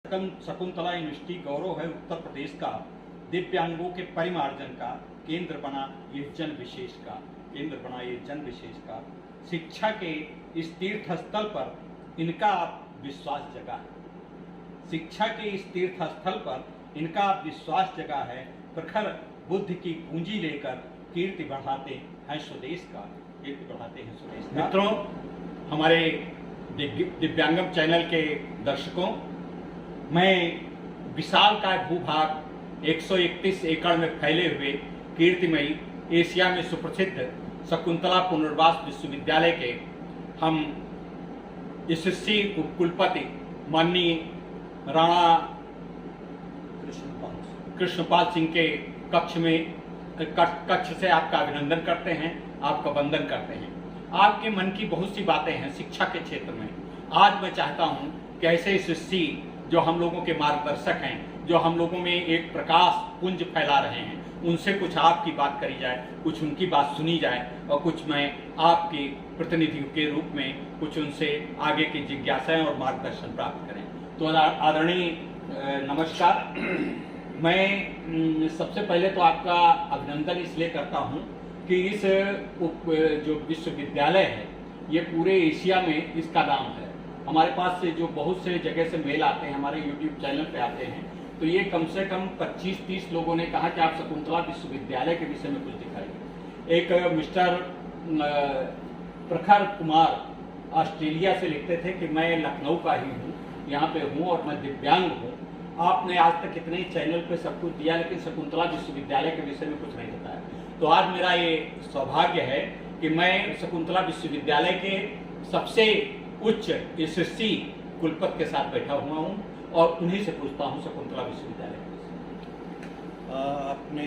Shakuntala university गौरव है उत्तर प्रदेश का, दिव्यांगों के परिमार्जन का केंद्र बना ये जन विशेष का शिक्षा के इस तीर्थ स्थल पर इनका विश्वास जगा है। शिक्षा के इस तीर्थ स्थल पर इनका विश्वास जगा है। प्रखर बुद्धि की पूंजी लेकर कीर्ति बढ़ाते हैं स्वदेश का। मित्रों, हमारे दिव्यांगम चैनल के दर्शकों, मैं विशालकाय भूभाग 131 एकड़ में फैले हुए कीर्तिमयी एशिया में सुप्रसिद्ध शकुंतला पुनर्वास विश्वविद्यालय के हम यशस्वी उपकुलपति माननीय राणा कृष्णपाल सिंह के कक्ष से आपका अभिनंदन करते हैं, आपका वंदन करते हैं। आपके मन की बहुत सी बातें हैं शिक्षा के क्षेत्र में। आज मैं चाहता हूं कि ऐसे यशस्वी जो हम लोगों के मार्गदर्शक हैं, जो हम लोगों में एक प्रकाश पुंज फैला रहे हैं, उनसे कुछ आपकी बात करी जाए, कुछ उनकी बात सुनी जाए और कुछ मैं आपके प्रतिनिधि के रूप में कुछ उनसे आगे की जिज्ञासाएं और मार्गदर्शन प्राप्त करें। तो आदरणीय नमस्कार। मैं सबसे पहले तो आपका अभिनंदन इसलिए करता हूं कि इस जो विश्वविद्यालय है ये पूरे एशिया में इसका नाम है। हमारे पास से जो बहुत से जगह से मेल आते हैं, हमारे YouTube चैनल पे आते हैं, तो ये कम से कम 25-30 लोगों ने कहा कि आप शकुंतला विश्वविद्यालय के विषय में कुछ दिखाइए। एक मिस्टर प्रखर कुमार ऑस्ट्रेलिया से लिखते थे कि मैं लखनऊ का ही हूँ, यहाँ पे हूँ और मैं दिव्यांग हूँ। आपने आज तक इतने चैनल पे सब कुछ दिया लेकिन शकुंतला विश्वविद्यालय के विषय में कुछ नहीं बताया। तो आज मेरा ये सौभाग्य है कि मैं शकुंतला विश्वविद्यालय के सबसे उच्च यशस्वी कुलपति के साथ बैठा हुआ हूँ और उन्हीं से पूछता हूँ शकुंतला विश्वविद्यालय। आपने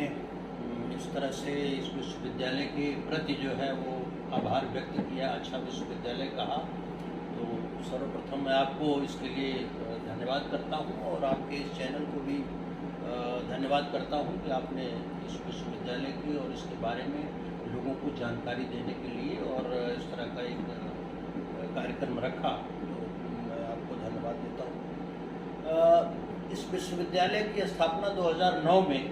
इस तरह से इस विश्वविद्यालय के प्रति जो है वो आभार व्यक्त किया, अच्छा विश्वविद्यालय कहा, तो सर्वप्रथम मैं आपको इसके लिए धन्यवाद करता हूँ और आपके इस चैनल को भी धन्यवाद करता हूँ कि आपने इस विश्वविद्यालय की और इसके बारे में लोगों को जानकारी देने के लिए और इस तरह का एक कार्यक्रम रखा, तो मैं आपको धन्यवाद देता हूँ। इस विश्वविद्यालय की स्थापना 2009 में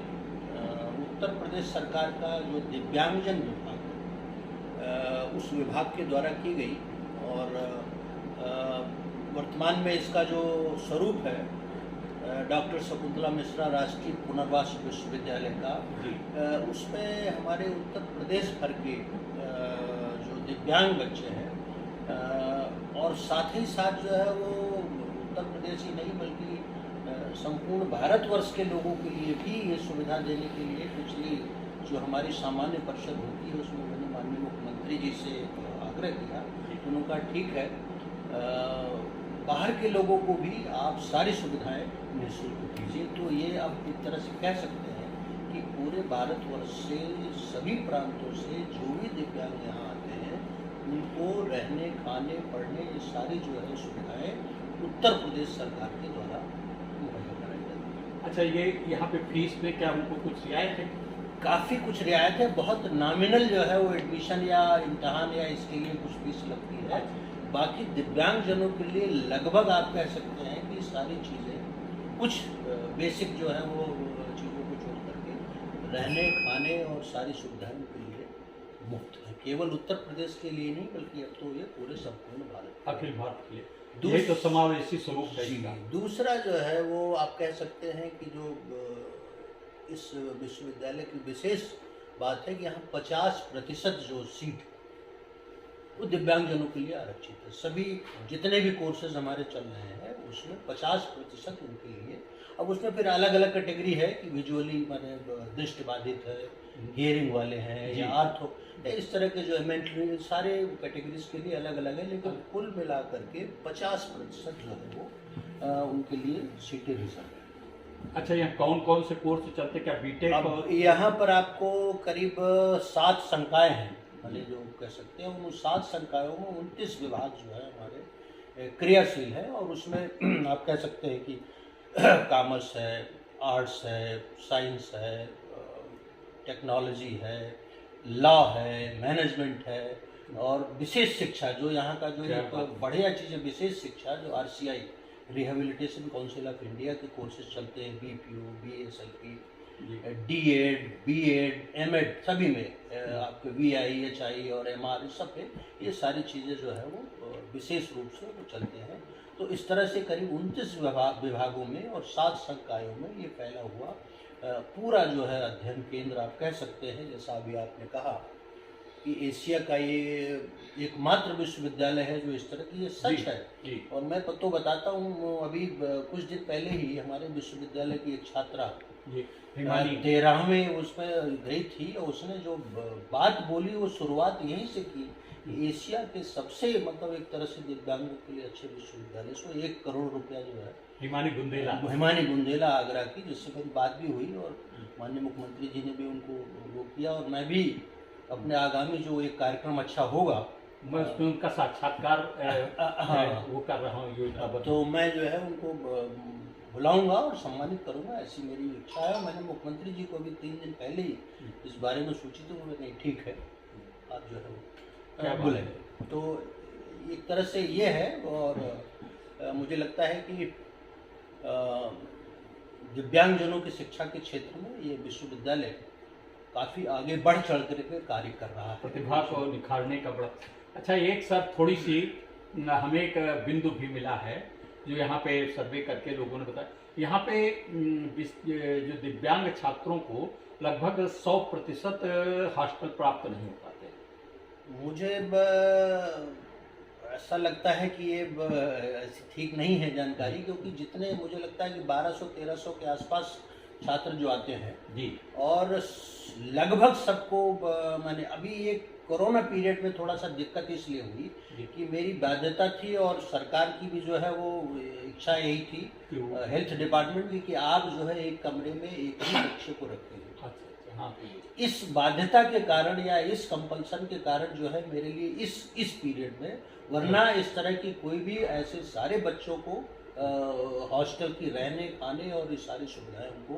उत्तर प्रदेश सरकार का जो दिव्यांगजन विभाग उस विभाग के द्वारा की गई और वर्तमान में इसका जो स्वरूप है डॉक्टर शकुंतला मिश्रा राष्ट्रीय पुनर्वास विश्वविद्यालय का, उसमें हमारे उत्तर प्रदेश भर के जो दिव्यांग बच्चे हैं और साथ ही साथ जो है वो उत्तर प्रदेश ही नहीं बल्कि संपूर्ण भारतवर्ष के लोगों के लिए भी ये सुविधा देने के लिए पिछली जो हमारी सामान्य परिषद होती है उसमें मैंने माननीय मुख्यमंत्री जी से आग्रह किया। उन्होंने कहा ठीक है, बाहर के लोगों को भी आप सारी सुविधाएं निःशुल्क दीजिए। तो ये आप एक तरह से कह सकते हैं कि पूरे भारतवर्ष से सभी प्रांतों से जो भी दिव्यांग यहाँ आते हैं उनको रहने, खाने, पढ़ने ये सारी जो है सुविधाएं उत्तर प्रदेश सरकार के द्वारा मुहैया कराई जाती है। अच्छा, ये यहाँ पे फीस में क्या उनको कुछ रियायत है? काफ़ी कुछ रियायत है, बहुत नॉमिनल जो है वो एडमिशन या इम्तहान या इसके लिए कुछ फीस लगती है। बाकी दिव्यांगजनों के लिए लगभग आप कह सकते हैं कि सारी चीज़ें कुछ बेसिक जो है वो चीज़ों को छोड़ करके रहने, खाने और सारी सुविधाएं के लिए मुफ्त है। केवल उत्तर प्रदेश के लिए नहीं बल्कि अब तो ये पूरे संपूर्ण भारत, अखिल भारत के लिए यही तो समावेशी स्वरूप है। दूसरा जो है वो आप कह सकते हैं कि जो इस विश्वविद्यालय की विशेष बात है कि यहाँ 50% जो सीट वो दिव्यांगजनों के लिए आरक्षित है। सभी जितने भी कोर्सेज हमारे चल रहे हैं उसमें 50% उनके लिए। अब उसमें फिर अलग अलग कैटेगरी है कि विजुअली माने दृष्टिबाधित है, हियरिंग वाले हैं या आर्थो, इस तरह के जो मेंटली सारे कैटेगरीज के लिए अलग अलग है, लेकिन कुल मिला करके 50% जो है वो उनके लिए सीटें रिजर्व है। अच्छा, यहाँ कौन कौन से कोर्स चलते, क्या बीटेक? यहाँ पर आपको करीब 7 संकाय हैं, माने जो कह सकते हैं उन 7 संकायों में 29 विभाग जो है हमारे क्रियाशील है और उसमें आप कह सकते हैं कि कॉमर्स है, आर्ट्स है, साइंस है, टेक्नोलॉजी है, लॉ है, मैनेजमेंट है और विशेष शिक्षा जो यहाँ का जो एक बढ़िया चीज़ है, विशेष शिक्षा जो RCI rehabilitation council of India के कोर्सेज चलते हैं, BPO, BSLP, D.Ed, B.Ed, M.Ed सभी में आपके VI, HI और MR इस सब पे ये सारी चीज़ें जो है वो विशेष रूप से वो चलते हैं। तो इस तरह से करीब 29 विभागों में और 7 संकायों में ये फैला हुआ पूरा जो है अध्ययन केंद्र आप कह सकते हैं। जैसा अभी आपने कहा कि एशिया का ये एकमात्र विश्वविद्यालय है जो इस तरह की, ये सच है। और मैं तो बताता हूँ, अभी कुछ दिन पहले ही हमारे विश्वविद्यालय की एक छात्रा 13वें उसमें गई थी और उसने जो बात बोली वो शुरुआत यहीं से की कि एशिया के सबसे मतलब एक तरह से दिव्यांगों के लिए अच्छे विश्वविद्यालय से 1 करोड़ रुपया जो है हिमानी बुंदेला आगरा की, जिससे मेरी बात भी हुई और माननीय मुख्यमंत्री जी ने भी उनको वो किया। और मैं भी अपने आगामी जो एक कार्यक्रम अच्छा होगा मैं उसमें उनका साक्षात्कार वो कर रहा हूँ योजना, तो मैं जो है उनको बुलाऊंगा और सम्मानित करूंगा, ऐसी मेरी इच्छा है। मैंने मुख्यमंत्री जी को भी 3 दिन पहले ही इस बारे में सूचित तो उन्होंने नहीं ठीक है आप जो है वो बुलाए। तो एक तरह से ये है और मुझे लगता है कि दिव्यांगजनों की शिक्षा के क्षेत्र में ये विश्वविद्यालय काफ़ी आगे बढ़ चढ़ करके कार्य कर रहा है, प्रतिभा को निखारने का बड़ा अच्छा। एक सर थोड़ी सी हमें एक बिंदु भी मिला है जो यहाँ पे सर्वे करके लोगों ने बताया, यहाँ पे जो दिव्यांग छात्रों को लगभग 100% हॉस्टल प्राप्त नहीं हो पाते। मुझे ऐसा लगता है कि ये ऐसी ठीक नहीं है जानकारी, क्योंकि जितने मुझे लगता है कि 1200-1300 के आसपास छात्र जो आते हैं जी, और लगभग सबको मैंने अभी एक कोरोना पीरियड में थोड़ा सा दिक्कत इसलिए हुई कि मेरी बाध्यता थी और सरकार की भी जो है वो इच्छा यही थी हेल्थ डिपार्टमेंट की कि आप जो है एक कमरे में एक ही बच्चे को रखेंगे। हाँ, इस बाध्यता के कारण या इस कंपल्सन के कारण जो है मेरे लिए इस पीरियड में, वरना इस तरह की कोई भी ऐसे सारे बच्चों को हॉस्टल की रहने खाने और ये सारी सुविधाएं उनको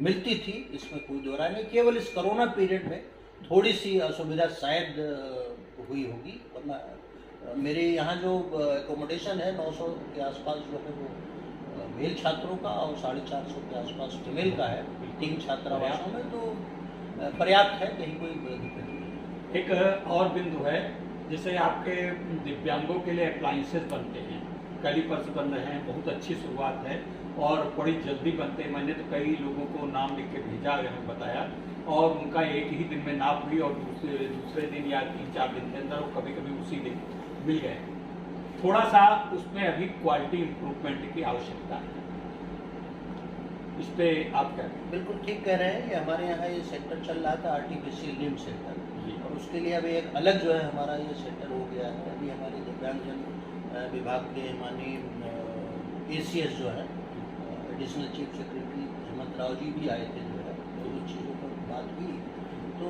मिलती थी, इसमें कोई दो राय नहीं। केवल इस कोरोना पीरियड में थोड़ी सी असुविधा शायद हुई होगी, वरना मेरे यहाँ जो एकोमोडेशन है 900 के आसपास जो है वो मेल छात्रों का और 450 के आसपास फीमेल का है 3 छात्रावासों में, तो पर्याप्त है, कहीं कोई दिक्कत नहीं। एक और बिंदु है, जैसे आपके दिव्यांगों के लिए अप्लाइंसेस बनते हैं, कैलिपर्स बन रहे हैं, बहुत अच्छी शुरुआत है और बड़ी जल्दी बनते हैं। मैंने तो कई लोगों को नाम लिख के भेजा, हमें बताया और उनका एक ही दिन में नाप हुई और दूसरे दिन या 3-4 दिन के अंदर वो कभी कभी उसी दिन मिल गए। थोड़ा सा उसमें अभी क्वालिटी इम्प्रूवमेंट की आवश्यकता है, इस पे आप क्या? बिल्कुल ठीक कह रहे हैं। ये हमारे यहाँ ये सेंटर चल रहा था आर्टिफिशियल लिम्ब सेंटर, और उसके लिए अभी एक अलग जो है हमारा ये सेंटर हो गया है। अभी हमारे दिव्यांगजन विभाग के माननीय ACS जो है additional chief secretary Hemant Rao ji भी आए थे, जो है तो उन चीज़ों पर बात हुई, तो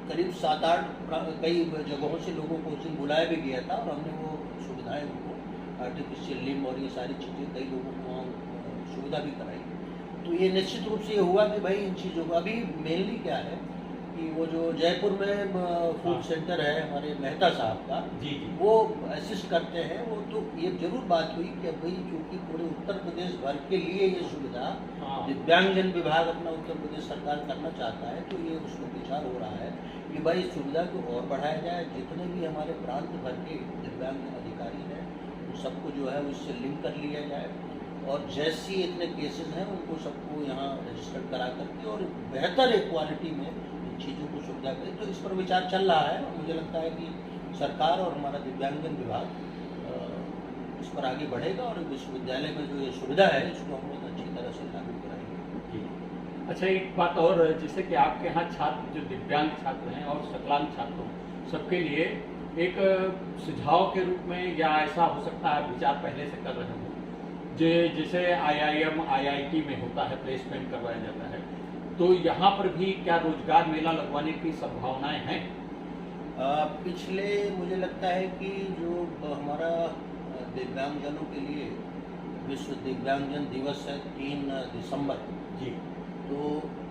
करीब 7-8 कई जगहों से लोगों को उस दिन बुलाया भी गया था और हमने वो सुविधाएं उनको आर्टिफिशियल लिम्ब और ये सारी चीज़ें कई लोगों को वहाँ सुविधा भी कराई। तो ये निश्चित रूप से ये हुआ कि भाई इन चीज़ों का अभी मेनली क्या है कि वो जो जयपुर में फूड सेंटर है हमारे मेहता साहब का, जी, वो असिस्ट करते हैं वो, तो ये जरूर बात हुई कि भाई क्योंकि पूरे उत्तर प्रदेश भर के लिए ये सुविधा दिव्यांगजन विभाग अपना उत्तर प्रदेश सरकार करना चाहता है, तो ये उसमें विचार हो रहा है कि भाई इस सुविधा को और बढ़ाया जाए। जितने भी हमारे प्रांत भर के दिव्यांग अधिकारी हैं उन सबको जो है उससे लिंक कर लिया जाए और जैसी इतने केसेस हैं उनको सबको यहाँ रजिस्टर्ड करा करके और बेहतर एक क्वालिटी में इन चीज़ों को सुविधा करें। तो इस पर विचार चल रहा है और मुझे लगता है कि सरकार और हमारा दिव्यांगजन विभाग इस पर आगे बढ़ेगा और विश्वविद्यालय में जो ये सुविधा है इसको हम बहुत अच्छी तरह से लागू कराएंगे। अच्छा, एक बात और, जैसे कि आपके यहाँ छात्र जो दिव्यांग छात्र हैं और सकलांग छात्रों सबके लिए एक सुझाव के रूप में या ऐसा हो सकता है विचार पहले से कर रहे हो, जैसे IIM IIT में होता है प्लेसमेंट करवाया जाता है, तो यहाँ पर भी क्या रोजगार मेला लगवाने की संभावनाएं हैं? पिछले मुझे लगता है कि जो हमारा दिव्यांगजनों के लिए विश्व दिव्यांगजन दिवस है 3 दिसंबर जी, तो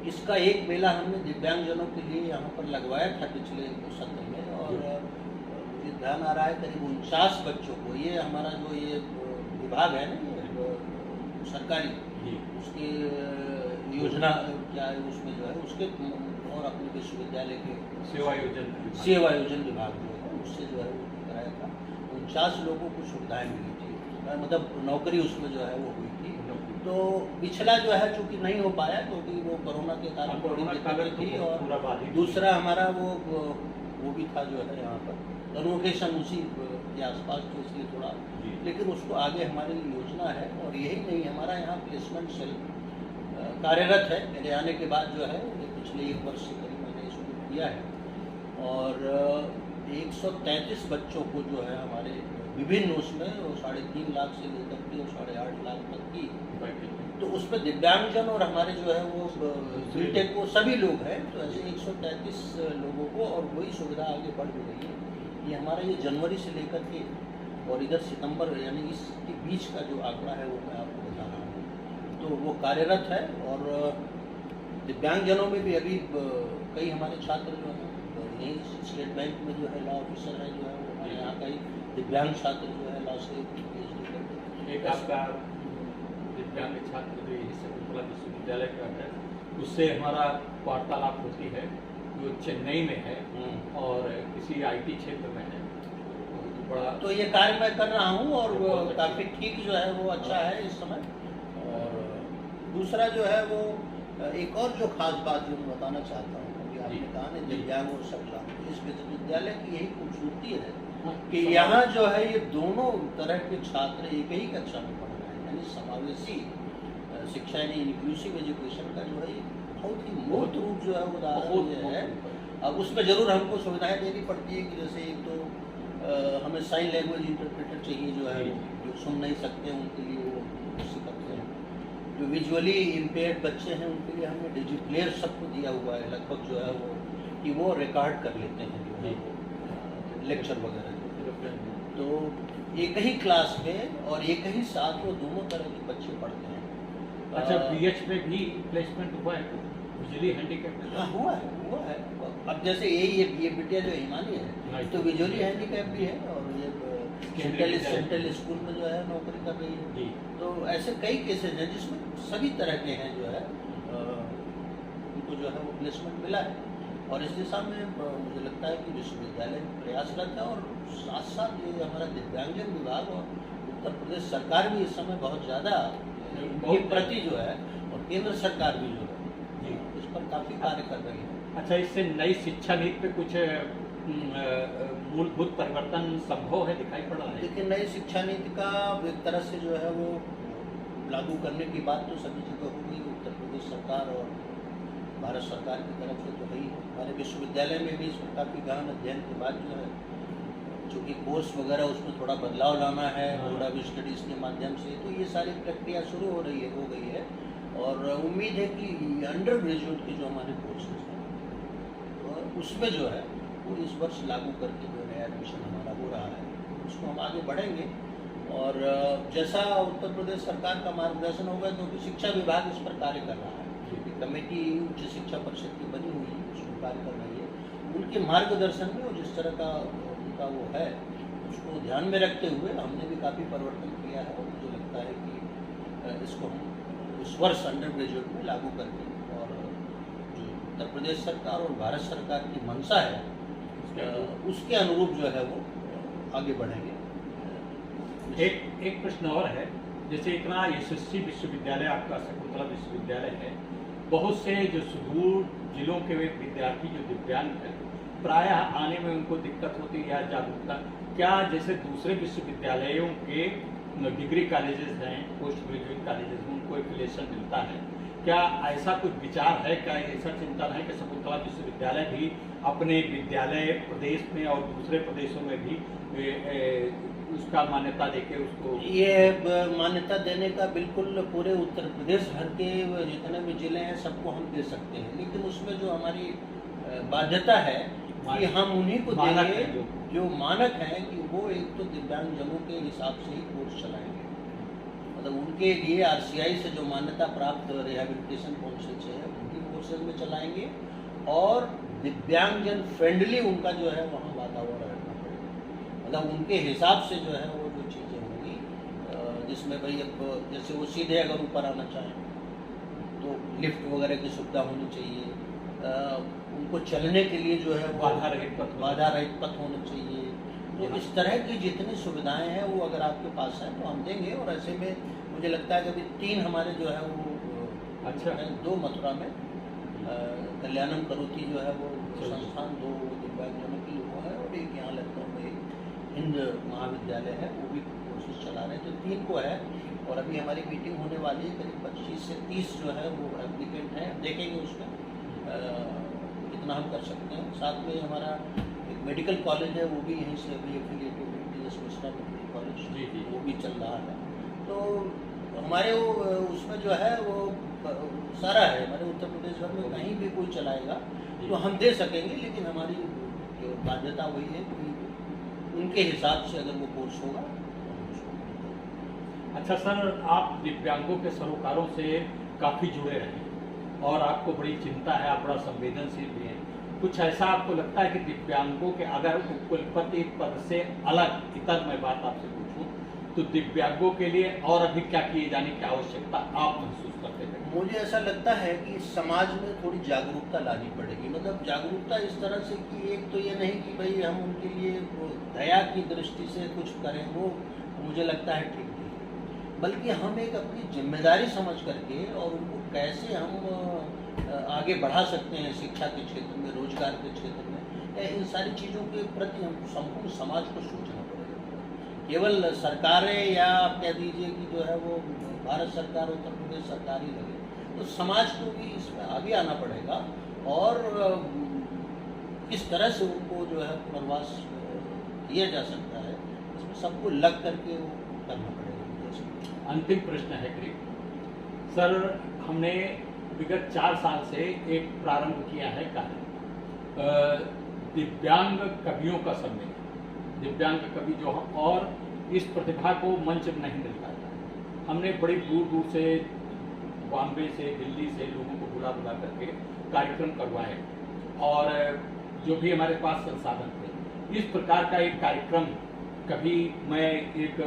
इसका एक मेला हमने दिव्यांगजनों के लिए यहाँ पर लगवाया था पिछले सत्र में, और मुझे ध्यान आ रहा है करीब 49 बच्चों को, ये हमारा जो ये विभाग है ना ये सरकारी, जी उसके योजना क्या है उसमें जो है उसके और अपने विश्वविद्यालय के सेवा योजन विभाग जो है उससे जो है वो कराया था। 49 लोगों को सुविधाएं मिली थी, मतलब नौकरी उसमें जो है वो हुई थी। तो पिछला जो है चूँकि नहीं हो पाया क्योंकि वो कोरोना के कारण बड़ी दिक्कत थी, और दूसरा हमारा वो भी था जो है यहाँ पर कन्वोकेशन उसी के आसपास, तो इसलिए थोड़ा, लेकिन उसको आगे हमारी योजना है। और यही नहीं, हमारा यहाँ प्लेसमेंट सेल कार्यरत है। मेरे आने के बाद जो है ये पिछले 1 वर्ष से करीब मैंने शुरू किया है, और 133 बच्चों को जो है हमारे विभिन्न उसमें 3.5 लाख से लेकर के 8.5 लाख तक की, तो उसमें दिव्यांगजन और हमारे जो है वो बीटेक वो सभी लोग हैं। तो ऐसे 133 लोगों को, और वही सुविधा आगे बढ़ भी रही है। ये हमारा ये जनवरी से लेकर के और इधर सितंबर यानी इसके बीच का जो आंकड़ा है वो मैं आपको बता रहा हूँ। तो वो कार्यरत है, और दिव्यांगजनों में भी अभी कई हमारे छात्र जो हैं यही स्टेट बैंक में जो है लॉ ऑफिसर है जो है वो हमारे यहाँ का ही दिव्यांग छात्र जो है लॉ से PhD करते। एक आपका दिव्यांग छात्र जो यही शकुंतला विश्वविद्यालय का है, उससे हमारा वार्तालाप होती है, जो चेन्नई में है और किसी IT क्षेत्र में है। बड़ा तो ये कार्य मैं कर रहा हूँ, और वो काफ़ी ठीक जो है वो अच्छा है इस समय। और दूसरा जो है वो एक और जो खास बात जो मैं बताना चाहता हूँ, अभी आपने कहा ना दिव्यांग और सकलांग, इस विश्वविद्यालय की यही खूबसूरती है कि यहाँ जो है ये दोनों तरह के छात्र एक ही कक्षा में पढ़ रहे हैं, यानी समावेशी शिक्षा यानी इंक्लूसिव एजुकेशन का जो है बहुत ही मूर्त रूप जो है उदाहरण ये है। अब उसमें ज़रूर हमको सुविधाएं देनी पड़ती है कि जैसे एक तो हमें साइन लैंग्वेज इंटरप्रेटर चाहिए जो है, जो सुन नहीं सकते उनके लिए वो सिखाते हैं। जो विजुअली इम्पेयर्ड बच्चे हैं उनके लिए हमने डिजिप्लेयर सबको दिया हुआ है लगभग जो है वो, कि वो रिकॉर्ड कर लेते हैं जो है लेक्चर वगैरह। तो एक ही क्लास में और एक ही साथ वो दोनों तरह के बच्चे पढ़ते हैं। अच्छा, BH में भी प्लेसमेंट हुआ है विजुअली हैंडीकैप? हाँ हुआ है। अब जैसे ये बिटिया जो हिमानी है तो विजुअली हैंडीकैप भी है, और ये सेंट्रल स्कूल में जो है नौकरी कर रही है। तो ऐसे कई केसेज हैं जिसमें सभी तरह के हैं जो है उनको जो है वो प्लेसमेंट मिला है। और इस दिशा में मुझे लगता है कि विश्वविद्यालय प्रयासरत है, और साथ साथ ये हमारा दिव्यांगजन विभाग और उत्तर प्रदेश सरकार भी इस समय बहुत ज़्यादा के प्रति जो है, और केंद्र सरकार भी जो है इस पर काफ़ी कार्य कर रही है। अच्छा, इससे नई शिक्षा नीति पे कुछ मूलभूत परिवर्तन संभव है, दिखाई पड़ रहा है? देखिए, नई शिक्षा नीति का एक तरह से जो है वो लागू करने की बात तो सभी जगह हो गई, उत्तर प्रदेश सरकार और भारत सरकार की तरफ से तो है ही। हमारे विश्वविद्यालय में भी इसमें काफ़ी गहन अध्ययन के बाद जो है, चूँकि कोर्स वगैरह उसमें थोड़ा बदलाव लाना है बोर्ड ऑफ स्टडीज़ के माध्यम से, तो ये सारी प्रक्रिया शुरू हो गई है। और उम्मीद है कि अंडर ग्रेजुएट के जो हमारे कोर्सेज हैं उसमें जो है वो इस वर्ष लागू करके जो नया एडमिशन हमारा हो रहा है, उसको हम आगे बढ़ेंगे। और जैसा उत्तर प्रदेश सरकार का मार्गदर्शन होगा, क्योंकि शिक्षा विभाग इस पर कार्य कर रहा है, कमेटी उच्च शिक्षा परिषद की बनी हुई है, उसको कार्य कर रही है। उनके मार्गदर्शन में और जिस तरह का उनका वो है, उसको ध्यान में रखते हुए हमने भी काफ़ी परिवर्तन किया है। और मुझे लगता है कि इसको हम इस वर्ष अंडर ग्रेजुएट में लागू करके, और जो उत्तर प्रदेश सरकार और भारत सरकार की मंशा है उसके अनुरूप जो है वो आगे बढ़ेंगे। एक प्रश्न और है, जैसे इतना यशस्वी विश्वविद्यालय आपका शकुंतला विश्वविद्यालय है, बहुत से जो सुदूर जिलों के विद्यार्थी जो दिव्यांग हैं, प्रायः आने में उनको दिक्कत होती है या जागरूकता, क्या जैसे दूसरे विश्वविद्यालयों के डिग्री कॉलेजेस हैं, पोस्ट ग्रेजुएट कॉलेजेस में उनको एफिलिएशन मिलता है, क्या ऐसा कुछ विचार है, क्या ऐसा चिंतन है कि शकुंतला विश्वविद्यालय भी अपने विद्यालय प्रदेश में और दूसरे प्रदेशों में भी उसका मान्यता देके उसको? ये मान्यता देने का बिल्कुल पूरे उत्तर प्रदेश भर के जितने भी जिले हैं सबको हम दे सकते हैं, लेकिन उसमें जो हमारी बाध्यता है कि हम उन्हीं को देंगे जो मानक है, कि वो एक तो दिव्यांगजनों के हिसाब से ही कोर्स चलाएंगे, मतलब उनके लिए RCI से जो मान्यता प्राप्त रिहेबिलिटेशन काउंसिल से है उनकी कोर्सेज में चलाएंगे, और दिव्यांगजन फ्रेंडली उनका जो है वहाँ वातावरण रखना पड़ेगा, मतलब उनके हिसाब से जो है वो जो चीज़ें होंगी, जिस जिसमें भाई अब जैसे वो सीधे अगर ऊपर आना चाहें तो लिफ्ट वगैरह की सुविधा होनी चाहिए, उनको चलने के लिए जो है वो बाधा रहित पथ होना चाहिए। तो इस तरह की जितनी सुविधाएं हैं वो अगर आपके पास हैं तो हम देंगे। और ऐसे में मुझे लगता है कि अभी 3 हमारे जो है वो अच्छा 2 मथुरा में कल्याणम करोती जो है वो संस्थान 2 दिव्यांगजनों की वो है, और एक यहाँ लखनऊ में हिंद महाविद्यालय है वो भी कोर्सेज चला रहे हैं। तो 3 को है, और अभी हमारी मीटिंग होने वाली है, करीब 25 से 30 जो है वो एप्लीकेंट हैं, देखेंगे उसमें कितना हम कर सकते हैं। साथ में हमारा एक मेडिकल कॉलेज है, वो भी यहीं से अभी एफिलिएटेड है, टी.एस. मिश्रा मेडिकल कॉलेज, वो भी चल रहा है। तो हमारे वो उसमें जो है वो सारा है, हमारे उत्तर प्रदेश भर में कहीं भी कोई चलाएगा तो हम दे सकेंगे, लेकिन हमारी जो बाध्यता वही है कि उनके हिसाब से अगर वो कोर्स होगा। अच्छा सर, आप दिव्यांगों के सरोकारों से काफ़ी जुड़े रहे और आपको बड़ी चिंता है, आप बड़ा संवेदनशील भी हैं। कुछ ऐसा आपको लगता है कि दिव्यांगों के अगर कुलपति पद से अलग इतर मैं बात आपसे पूछूं तो दिव्यांगों के लिए और अभी क्या किए जाने की आवश्यकता आप महसूस करते हैं? मुझे ऐसा लगता है कि समाज में थोड़ी जागरूकता लानी पड़ेगी। मतलब जागरूकता इस तरह से कि एक तो ये नहीं कि भाई हम उनके लिए दया की दृष्टि से कुछ करें, वो मुझे लगता है ठीक नहीं, बल्कि हम एक अपनी जिम्मेदारी समझ करके और उनको कैसे हम आगे बढ़ा सकते हैं शिक्षा के क्षेत्र में, रोजगार के क्षेत्र में, इन सारी चीज़ों के प्रति हम संपूर्ण समाज को सोचना पड़ेगा। केवल सरकारें या आप कह दीजिए कि जो है वो भारत सरकार, उत्तर प्रदेश सरकार ही लगे, तो समाज को भी इसमें आगे आना पड़ेगा और किस तरह से उनको जो है पुनर्वास किया जा सकता है, इसमें सबको लग करके वो करना पड़ेगा। अंतिम प्रश्न है करीब सर, हमने विगत 4 साल से एक प्रारंभ किया है कार्य, दिव्यांग कवियों का सम्मेलन, दिव्यांग कवि जो हम, और इस प्रतिभा को मंच नहीं मिल पाता है। हमने बड़ी दूर दूर से, बॉम्बे से, दिल्ली से लोगों को बुला बुला करके कार्यक्रम करवाए और जो भी हमारे पास संसाधन थे, इस प्रकार का एक कार्यक्रम कभी मैं एक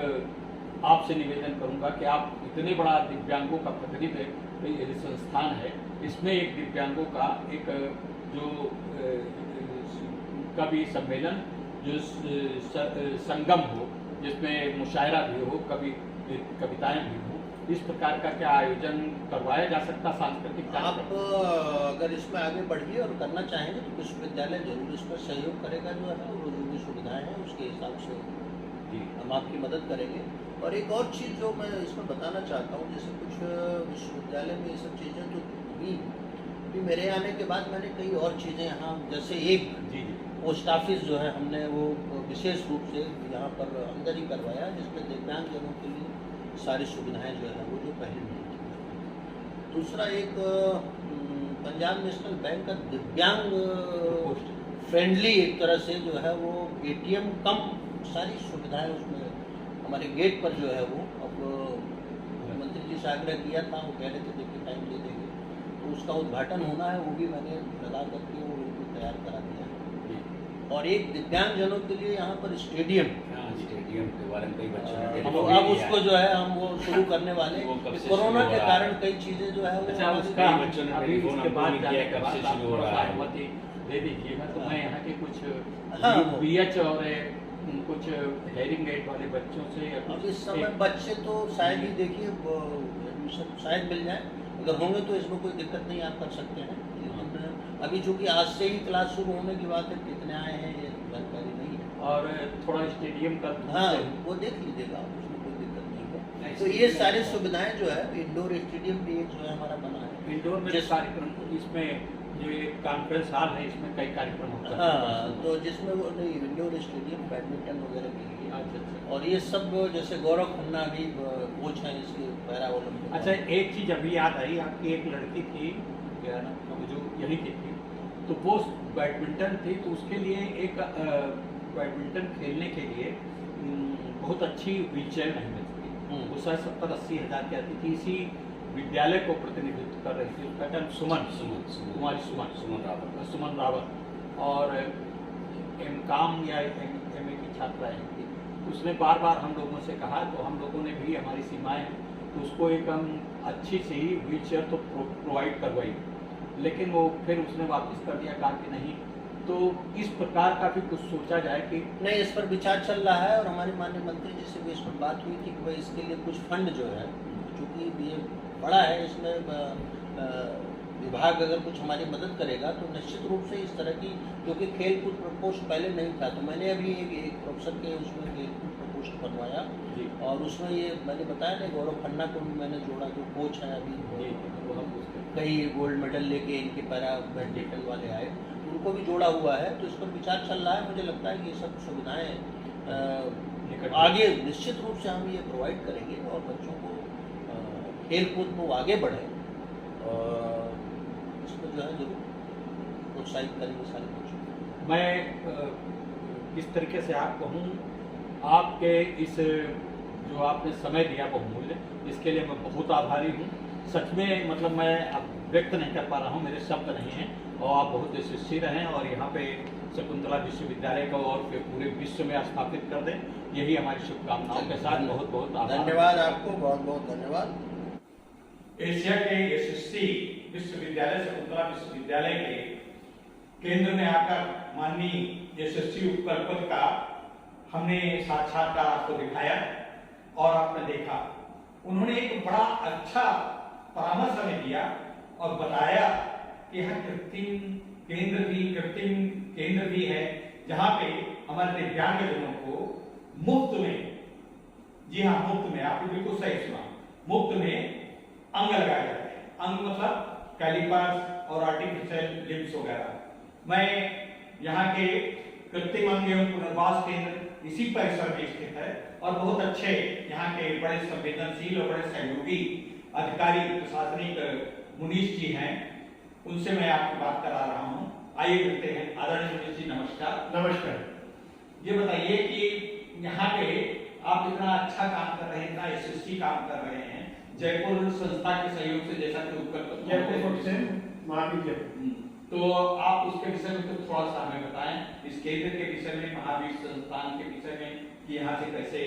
आपसे निवेदन करूंगा कि आप इतने बड़ा दिव्यांगों का प्रतिनिधित्व संस्थान है, इसमें एक दिव्यांगों का एक जो कवि सम्मेलन, जो संगम हो, जिसमें मुशायरा भी हो, कविताएं भी हो, इस प्रकार का क्या आयोजन करवाया जा सकता सांस्कृतिक? आप अगर इसमें आगे बढ़िए और करना चाहेंगे तो विश्वविद्यालय जरूर इसमें सहयोग करेगा, जो है वो जो भी सुविधाएं हैं उसके हिसाब से हम आपकी मदद करेंगे। और एक और चीज़ जो मैं इसमें बताना चाहता हूँ, जैसे कुछ विश्वविद्यालय में ये सब चीज़ें तो भी मेरे आने के बाद मैंने कई और चीज़ें यहाँ, जैसे एक पोस्ट ऑफिस जो है हमने वो विशेष रूप से यहाँ पर अंदर ही करवाया, जिसमें दिव्यांगजनों के लिए सारी सुविधाएं जो है वो जो पहले नहीं थी। दूसरा एक पंजाब नेशनल बैंक का दिव्यांग फ्रेंडली एक तरह से जो है वो ATM कम सारी सुविधाएं उसमें हमारे गेट पर जो है वो, अब मुख्यमंत्री जी से आग्रह किया था, वो कह रहे थे देखिए टाइम दे देंगे, तो उसका उद्घाटन होना है, वो भी मैंने लगा करके वो बिल्कुल तैयार करा दिया है। और एक दिव्यांगजनों के लिए यहाँ पर स्टेडियम के बारे में कई बच्चों तो अब उसको जो है हम वो शुरू करने वाले, कोरोना के कारण कई चीजें जो है वो उसका अभी इसके बाद अनुमति दे दीजिएगा तो मैं यहाँ के कुछ BH और कुछ हेयरिंग एड वाले बच्चों से अब इस समय बच्चे तो शायद ही देखिए एडमिशन शायद मिल जाए, अगर होंगे तो इसमें कोई दिक्कत नहीं, आप कर सकते हैं। अभी चूँकि आज से ही क्लास शुरू होने की बात है, कितने आए हैं ये जानकारी नहीं है। और थोड़ा स्टेडियम का हाँ वो देख लीजिएगा, उसमें कोई दिक्कत नहीं है। तो ये सारी सुविधाएं जो है, इंडोर स्टेडियम भी एक जो है हमारा बना है, इंडोर में कार्यक्रम, इसमें जो एक कॉन्फ्रेंस हॉल है इसमें कई कार्यक्रम होता है। हाँ तो जिसमें वो नहीं इंडोर स्टेडियम बैडमिंटन वगैरह के लिए। अच्छा। और ये सब जैसे गौरव खन्ना भी कोच हैं इसके पैरा ओलंपिक। अच्छा, एक चीज़ अभी याद आई, आपकी एक लड़की थी क्या नाम, जो यहीं की थी, तो वो बैडमिंटन थी, तो उसके लिए एक बैडमिंटन खेलने के लिए बहुत अच्छी व्हीलचेयर नहीं मिलती, वो शायद 70-80 हज़ार की आती थी। इसी विद्यालय को प्रतिनिधित्व कर रही थी, उसका नाम सुमन रावत और MCOM या MA की छात्राएं थी। उसने बार बार हम लोगों से कहा, तो हम लोगों ने भी, हमारी सीमाएं हैं, तो उसको एक हम अच्छी सी व्हीलचेयर तो प्रोवाइड करवाई, लेकिन वो फिर उसने वापस कर दिया, कहा कि नहीं। तो इस प्रकार का भी कुछ सोचा जाए कि नहीं, इस पर विचार चल रहा है और हमारे माननीय मंत्री जी से भी इस पर बात हुई थी कि भाई इसके लिए कुछ फंड जो है, चूँकि ये बड़ा है, इसमें विभाग अगर कुछ हमारी मदद करेगा तो निश्चित रूप से इस तरह की, क्योंकि खेल कूद प्रकोष्ठ पहले नहीं था, तो मैंने अभी एक प्रोफेसर के उसमें खेल कूद प्रकोष्ठ बनवाया जी, और उसमें ये मैंने बताया ना, गौरव खन्ना को भी मैंने जोड़ा, जो कोच है अभी, जी, वो हम उसके कई गोल्ड मेडल लेके इनके पैरा बैडमिंटन वाले आए, उनको भी जोड़ा हुआ है। तो इस पर विचार चल रहा है। मुझे लगता है कि ये सब सुविधाएं आगे निश्चित रूप से हम ये प्रोवाइड करेंगे और बच्चों को खेल कूद में आगे बढ़े और इसको जो है जरूर प्रोत्साहित करेंगे सारे बच्चों को। मैं इस तरीके से आपको कहूँ, आपके इस जो आपने समय दिया बहुमूल्य, इसके लिए मैं बहुत आभारी हूँ। सच में मतलब मैं अब व्यक्त नहीं कर पा रहा हूँ, मेरे शब्द नहीं हैं, और आप बहुत यशस्वी रहें और यहाँ पे शकुंतला विश्वविद्यालय को और पूरे विश्व में स्थापित कर दें, यही हमारी शुभकामनाओं के साथ बहुत बहुत आभार। धन्यवाद आपको, बहुत बहुत धन्यवाद। एशिया के यशस्वी विश्वविद्यालय शकुंतला विश्वविद्यालय के केंद्र में आकर माननीय यशस्वी उपकुलपति का हमने साक्षात्कार आपको दिखाया और आपने देखा, उन्होंने एक बड़ा अच्छा परामर्श हमें दिया और बताया कि यहाँ कृत्रिम केंद्र भी है, जहाँ पे हमारे दिव्यांगजनों को मुफ्त में, जी हाँ मुफ्त में, आपने बिल्कुल सही सुना, मुफ्त में अंग लगाए जाते हैं। अंग मतलब कैलिपर्स और आर्टिफिशियल लिम्स वगैरह। मैं यहाँ के कृत्रिम अंग एवं पुनर्वास केंद्र इसी परिसर में स्थित है और बहुत अच्छे यहाँ के बड़े संवेदनशील और बड़े सहयोगी अधिकारी प्रशासनिक मुनीष जी हैं, उनसे मैं आपकी बात करा रहा हूँ। आइए मिलते हैं। आदरणीय मुनीष जी नमस्कार। नमस्कार। ये बताइए कि यहाँ पे आप इतना अच्छा काम कर रहे हैं, इतना यशस्वी काम कर रहे हैं, जयपुर संस्था के सहयोग से, जैसा कि जयपुर से महावीर, तो आप उसके विषय में तो थोड़ा सा हमें बताएं, इस केंद्र के विषय में, महावीर संस्थान के विषय में, कि यहाँ से कैसे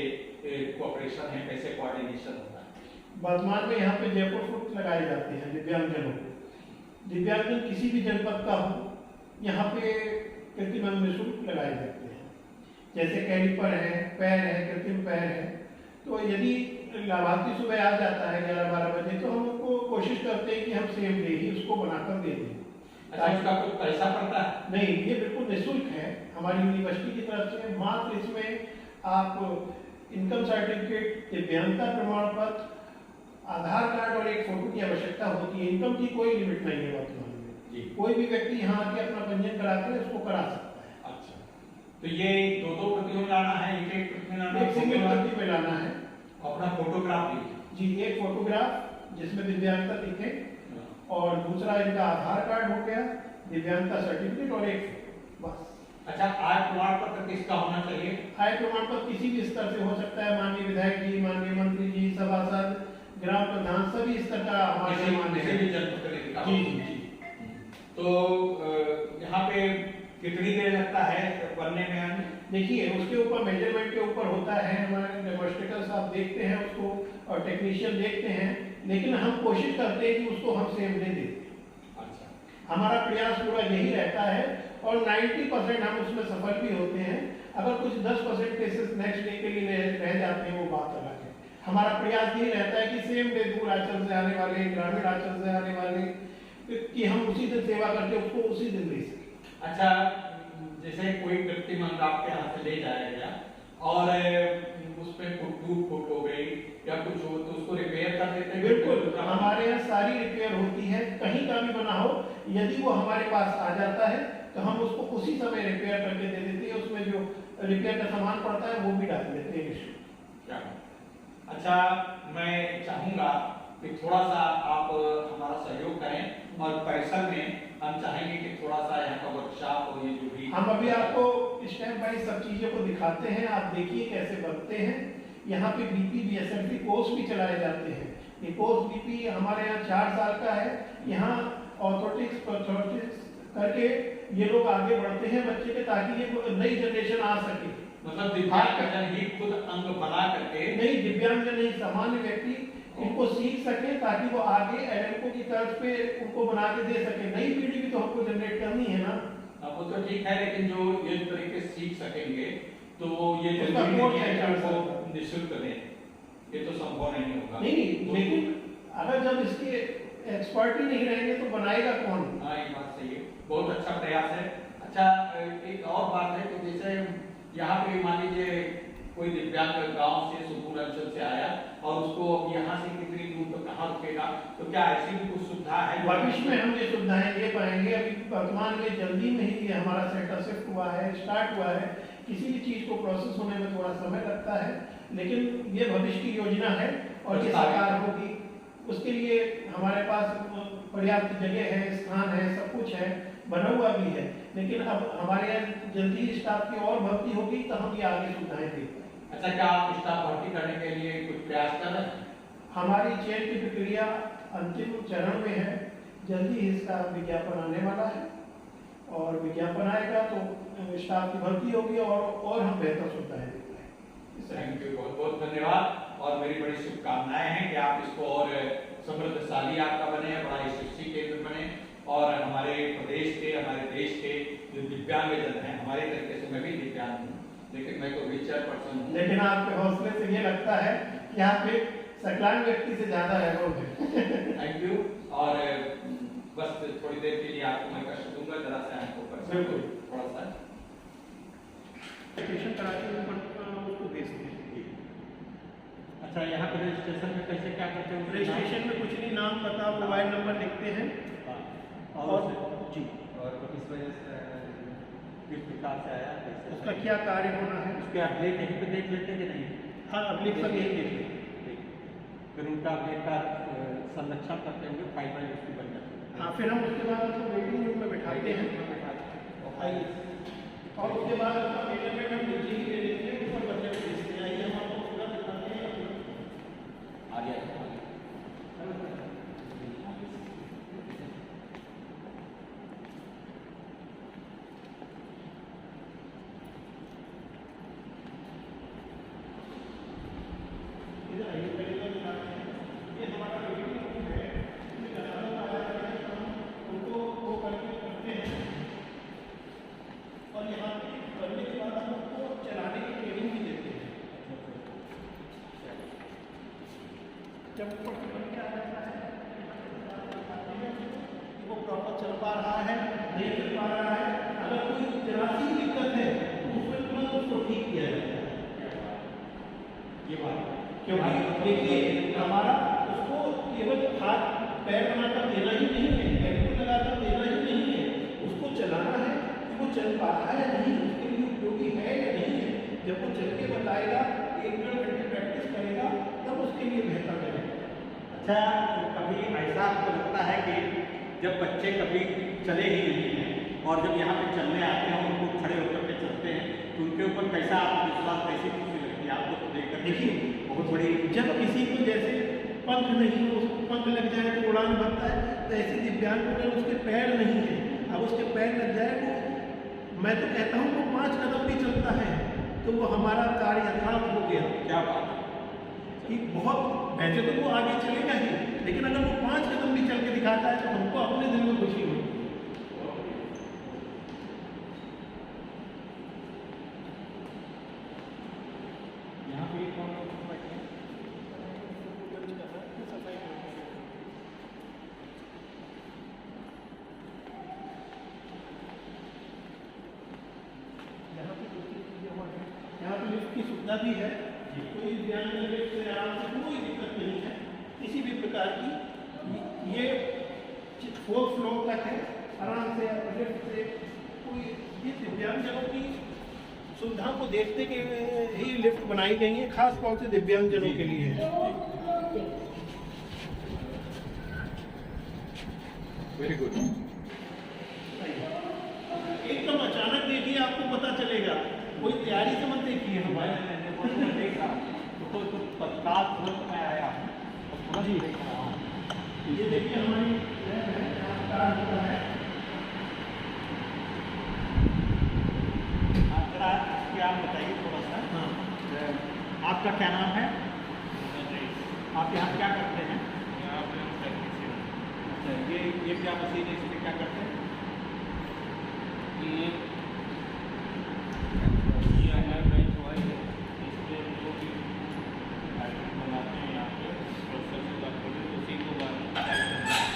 कोऑपरेशन है, कैसे कोऑर्डिनेशन होता है। वर्तमान में यहाँ पे जयपुर फुट लगाए जाते हैं दिव्यांगजनों को। दिव्यांगजन किसी भी जनपद का हो, यहाँ पे कृत्रिम अंग निःशुल्क लगाए जाते हैं। जैसे कैलिपर है, पैर है, कृत्रिम पैर है। तो यदि लाभार्थी सुबह आ जाता है 11-12 बजे, तो हम उनको कोशिश करते हैं कि हम सेम डे ही उसको बनाकर दे दें। अच्छा, इसका कुछ पैसा पड़ता है? नहीं, ये बिल्कुल निःशुल्क है हमारी यूनिवर्सिटी की तरफ से। मात्र इसमें आप इनकम सर्टिफिकेट, दिव्यांगता प्रमाण पत्र, आधार कार्ड और एक फोटो की आवश्यकता होती है। इनकम की कोई लिमिट नहीं है वर्तमान में जी। कोई भी व्यक्ति यहाँ आके अपना पंजीयन कराते हैं, उसको करा सकता है। अच्छा, तो ये 2-2 प्रतियों में लाना है, एक प्रति में लाना है, एक सिंगल प्रति में लाना है। अपना फोटोग्राफ लीजिए जी, एक फोटोग्राफ जिसमें दिव्यांगता दिखे, और दूसरा इनका आधार कार्ड हो गया, दिव्यांगता सर्टिफिकेट और एक फोटो, बस। अच्छा, आय प्रमाण पत्र किसका होना चाहिए? आय प्रमाण पत्र किसी भी स्तर से हो सकता है, माननीय विधायक जी, माननीय मंत्री जी, सभासद, ग्राम प्रधान, सभी स्तर का हमारे मान्य है। भी जनप्रतिनिधि का। जी जी जी। तो यहाँ पे कितनी देर लगता है बनने में? देखिए, उसके ऊपर मेजरमेंट के ऊपर होता है, हमारे डेमोन्स्ट्रेटर साहब देखते हैं उसको और टेक्नीशियन देखते हैं, लेकिन हम कोशिश करते हैं कि उसको हम सेम डे दें। अच्छा, हमारा प्रयास पूरा यही रहता है और 90% हम उसमें सफल भी होते हैं। अगर कुछ 10% केसेस नेक्स्ट डे के लिए रह जाते हैं, वो बात अलग है। हमारा प्रयास यही रहता है कि सेम डे दूर आंचल से आने वाले, ग्रामीण आंचल से आने वाले कि हम उसी दिन सेवा करके उसको उसी दिन दे सकें। अच्छा, जैसे कोई कृत्रिम अंग आपके यहाँ से ले जाया गया और उसमें टूट फूट हो गई या कुछ हो, तो उसको रिपेयर कर देते हैं? बिल्कुल, हमारे यहाँ सारी रिपेयर होती है, कहीं का भी बना हो, यदि वो हमारे पास आ जाता है तो हम उसको उसी समय रिपेयर करके दे देते हैं। उसमें जो रिपेयर का सामान पड़ता है वो भी डाल देते हैं। क्या? अच्छा, मैं चाहूंगा कि थोड़ा सा आप हमारा सहयोग करें और परिसर में हम चाहेंगे कि थोड़ा सा यहाँ का वर्कशॉप और ये जो भी, हम अभी आपको स्टेप बाय सब चीजों को दिखाते हैं, आप देखिए कैसे बनते हैं। यहाँ पे बीपी बीएसएलपी कोर्स भी चलाए जाते हैं। ये कोर्स बीपी हमारे यहाँ 4 साल का है। यहाँ ऑर्थोटिक्स करके ये लोग आगे बढ़ते हैं बच्चे के, ताकि ये नई जनरेशन आ सके। मतलब दिव्यांगजन ही खुद अंग बना करके नहीं, दिव्यांगजन नहीं, सामान्य व्यक्ति इनको सीख सके ताकि वो आगे एलएमको की तर्ज पे उनको बना के दे सके। नई पीढ़ी भी तो हमको जनरेट करनी है ना। अब वो तो ठीक है, लेकिन जो ये तरीके से सीख सकेंगे तो ये उसका जरूरी कोर्स नहीं है है कि उनको निःशुल्क दें, ये तो संभव नहीं होगा। नहीं, लेकिन अगर जब इसके एक्सपर्ट ही नहीं रहेंगे तो बनाएगा कौन? हाँ, ये बात सही है, बहुत अच्छा प्रयास है। अच्छा, एक और बात है कि जैसे यहाँ पे मान लीजिए कोई दिव्यांग गांव से सुदूर अंचल से आया और उसको अब यहाँ से कितनी दूर तक कहाँ रुकेगा, तो क्या ऐसी भी कुछ सुविधा है? भविष्य में हम ये सुविधाएं दे पाएंगे। अभी वर्तमान में जल्दी में ही ये हमारा सेंटर शिफ्ट हुआ है, स्टार्ट हुआ है। किसी भी चीज को प्रोसेस होने में थोड़ा समय लगता है, लेकिन ये भविष्य की योजना है और ये साकार होगी। उसके लिए हमारे पास पर्याप्त जगह है, स्थान है, सब कुछ है, बना हुआ भी है। लेकिन अब हमारे यहाँ जल्दी ही स्टाफ की और भर्ती होगी तो हम ये आगे सुविधाएं दे पाएंगे। अच्छा, क्या आप स्टाफ भर्ती करने के लिए कुछ प्रयास कर रहे हैं? हमारी चयन की प्रक्रिया अंतिम चरण में है। जल्दी ही इसका विज्ञापन आने वाला है और विज्ञापन आएगा तो स्टाफ की भर्ती होगी और हम बेहतर सुविधाएं दे पाएंगे। थैंक यू, बहुत बहुत धन्यवाद और मेरी बड़ी शुभकामनाएं हैं कि आप इसको और समृद्धशाली आपका बने, बड़ा यशस्वी केंद्र बने और हमारे प्रदेश के, हमारे देश के जो दिव्यांगजन हैं, हमारे तरीके से मैं भी दिव्यांग हूँ लेकिन मैं तो व्हीलचेयर पर्सन हूँ। लेकिन आपके हौसले से ये लगता है कि आप एक सकलांग व्यक्ति से ज्यादा एरोग है। थैंक यू, और बस थोड़ी देर के लिए आपको मैं कष्ट दूंगा, जरा से आपको बिल्कुल थोड़ा सा रजिस्ट्रेशन करा के उसको भेज दें। अच्छा, यहाँ पे रजिस्ट्रेशन में कैसे क्या करते हैं? रजिस्ट्रेशन में कुछ नहीं, नाम पता मोबाइल नंबर लिखते हैं और जी, और किस वजह से किस प्रकार से आया, कैसे उसका क्या कार्य होना है, उसके अगले कहीं पे देख लेते कि नहीं? हाँ अगले पर यही देख लेते। फिर उनका अगले का संरक्षण करते हुए फाइल वाइल उसकी बन जाती है। हाँ, फिर हम उसके बाद उसको वेटिंग रूम में बैठाते हैं आइए, और उसके बाद उसका मेजरमेंट हम नीचे ही ले लेते हैं, ऊपर बच्चे को भेजते हैं। आइए हम आपको पूरा दिखाते हैं। आगे इधर आइए, पहले तो दिखाते हैं। ये हमारा वेटिंग रूम है, इसमें ज़्यादा आया है, हम उनको वो करके करते हैं और यहाँ पे करने के बाद हम उनको चलाने की ट्रेनिंग भी देते हैं। जब ऊपर से बन के आ जाता है कि वो प्रॉपर चल पा रहा है, नहीं चल पा रहा है, अगर कोई जरा सी दिक्कत है तो उसमें तुरंत उसको ठीक किया जाता है। ये बात, क्योंकि देखिए हमारा उसको केवल हाथ पैर बनाकर देना ही नहीं है, एल्को लगाकर देना ही नहीं है, उसको चलाना है कि वो चल पा रहा है या नहीं, उसके लिए उपयोगी है या नहीं है। जब वो चल के बताएगा, 1-1.5 घंटे प्रैक्टिस करेगा तब उसके लिए बेहतर रहेगा। अच्छा, कभी ऐसा आपको लगता है कि जब बच्चे कभी चले ही नहीं हैं और जब यहाँ पे चलने आते हैं, उनको खड़े होकर के चलते हैं, तो उनके ऊपर कैसा आत्मविश्वास, कैसी खुशी लगती है आपको? तो देखकर देखिए, बहुत बड़ी, जब किसी को जैसे पंख नहीं हो, उसको पंख लग जाए तो उड़ान भरता है, तो ऐसे दिव्यांग को अगर उसके पैर नहीं है, अब उसके पैर लग जाए तो मैं तो कहता हूँ वो 5 कदम भी चलता है तो वो हमारा कार्य यथार्थ हो गया। क्या बात कि बहुत, वैसे तो वो आगे चलेगा ही, लेकिन अगर वो 5 कदम भी चल के दिखाता है तो हमको अपने दिल में खुशी होगी। यहाँ पे कौन लोग बैठे हैं? यहाँ पे लिफ्ट की सुविधा भी है, कोई दिव्यांग लिफ्ट से आराम से, कोई दिक्कत नहीं है किसी भी प्रकार की। ये 4th फ्लोर तक है, आराम से लिफ्ट से कोई, ये दिव्यांगजनों की सुविधा को देखते के ही लिफ्ट बनाई गई है, खास तौर से दिव्यांगजनों के लिए है। Very good. एकदम अचानक देखिए, आपको पता चलेगा, कोई तैयारी से मत देखिए हमारे। तो तत्काल तुरंत मैं आया हूँ और तुरंत देख रहा हूँ। ये देखिए हमारी लैब है, यहाँ कार्ड होता है। जरा कि आप बताइए थोड़ा सा। हाँ। आपका क्या नाम है? आप यहाँ क्या करते हैं? यहाँ पे हम टेक्नीशियन अच्छा, ये क्या मशीन है, इसमें क्या करते हैं? ये हमारे बेंच वाई है, इस पर जो भी आइटम बनाते हैं यहाँ पे प्रोसेस का खोले उसी को बाद में टाइप करना है।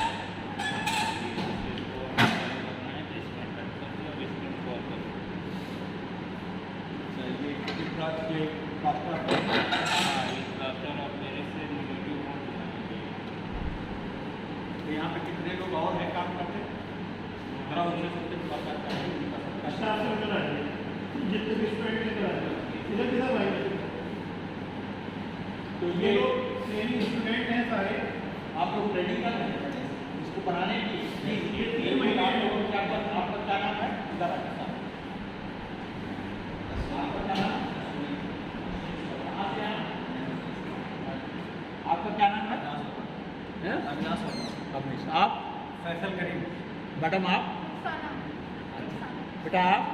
इसको टाइप करना है तो इसमें कट कर दिया, अब इसमें कॉल कर दिया। ये कितना ये प्लास्टर हाँ, इस प्लास्टर और मेरे से निगेटिव मोड बनाना चाहिए। तो यहाँ पे कितने लोग और हैं काम करते? जरा उनसे सबसे बात करते अच्छा आपने करा है जितने भी स्टूडेंट ने करा है इधर किधर भाई? तो ये ये लोग ट्रेनिंग स्टूडेंट हैं सारे। आप लोग ट्रेनिंग कर रहे हैं इसको बनाने की? ये 3 महीने आप लोगों को आपका क्या नाम है? इधर आइए साहब। आपका क्या नाम? कहाँ से आए? आपका क्या नाम है? अविनाश। आप? फैसल करीम, मैडम आप? बेटा आप?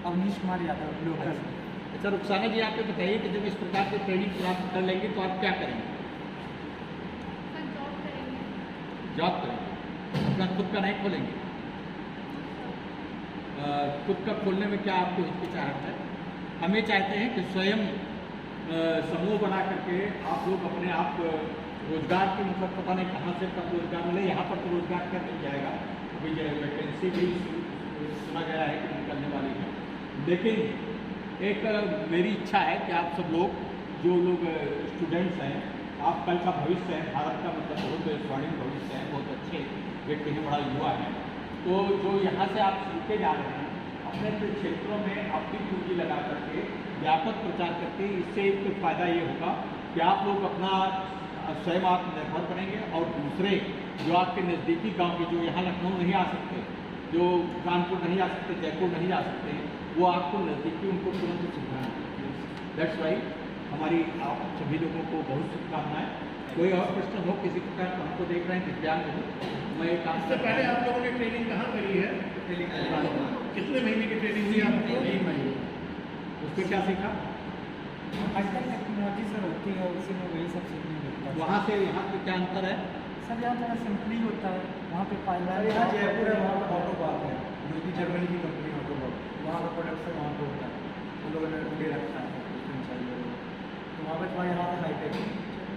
अवनीश कुमार यादव लोकल। अच्छा रुखसाना जी, आप ये बताइए कि जब इस प्रकार की ट्रेनिंग प्राप्त कर लेंगे तो आप क्या करेंगे? जॉब करेंगे। अपना खुद का नहीं खोलेंगे? खुद का खोलने में क्या आपको हिचकिचाहट है? हम ये चाहते हैं कि स्वयं समूह बना करके आप लोग अपने आप रोजगार की, मतलब पता नहीं कहाँ से कब रोजगार मिले, यहाँ पर तो रोजगार कर मिल जाएगा, अभी वैकेंसी भी सुना गया है कि निकलने वाली है। लेकिन एक मेरी इच्छा है कि आप सब लोग जो लोग स्टूडेंट्स हैं, आप कल का भविष्य है भारत का, मतलब बहुत स्वर्णिम भविष्य है, बहुत अच्छे व्यक्ति हैं, बड़ा युवा है। तो जो यहाँ से आप सीख के जा रहे हैं अपने अपने क्षेत्रों में अपनी पूंजी लगा करके व्यापक प्रचार करके, इससे एक फ़ायदा ये होगा कि आप लोग अपना स्वयं आत्मनिर्भर बनेंगे और दूसरे जो आपके नज़दीकी गांव के, जो यहाँ लखनऊ नहीं आ सकते, जो कानपुर नहीं आ सकते, जयपुर नहीं आ सकते, वो आपको नज़दीकी उनको तुरंत सुविधाएँ। दैट्स वाई हमारी आप सभी लोगों को बहुत शुभकामनाएं। कोई और प्रश्न हो किसी प्रकार का? हमको देख रहे हैं दिव्यांग हो, मैं एक काम इससे पहले आप लोगों ने ट्रेनिंग कहाँ करी है? कितने महीने की ट्रेनिंग हुई आपको? 3 महीने। उसमें क्या सीखा? आजकल टेक्नोलॉजी सर होती है, उसी में वही सब सीखने मिलता है। वहाँ से यहाँ पे क्या अंतर है? सर यहाँ थोड़ा सिंपली होता है, वहाँ पे पाइलर यहाँ जयपुर है, वहाँ पर ऑटोबाक है, जो कि जर्मनी की कंपनी ऑटोबाक, वहाँ का प्रोडक्शन वहाँ पर होता है, उन लोगों ने ले रखा है तो वहाँ पर थोड़ा यहाँ पर हाईटेक है।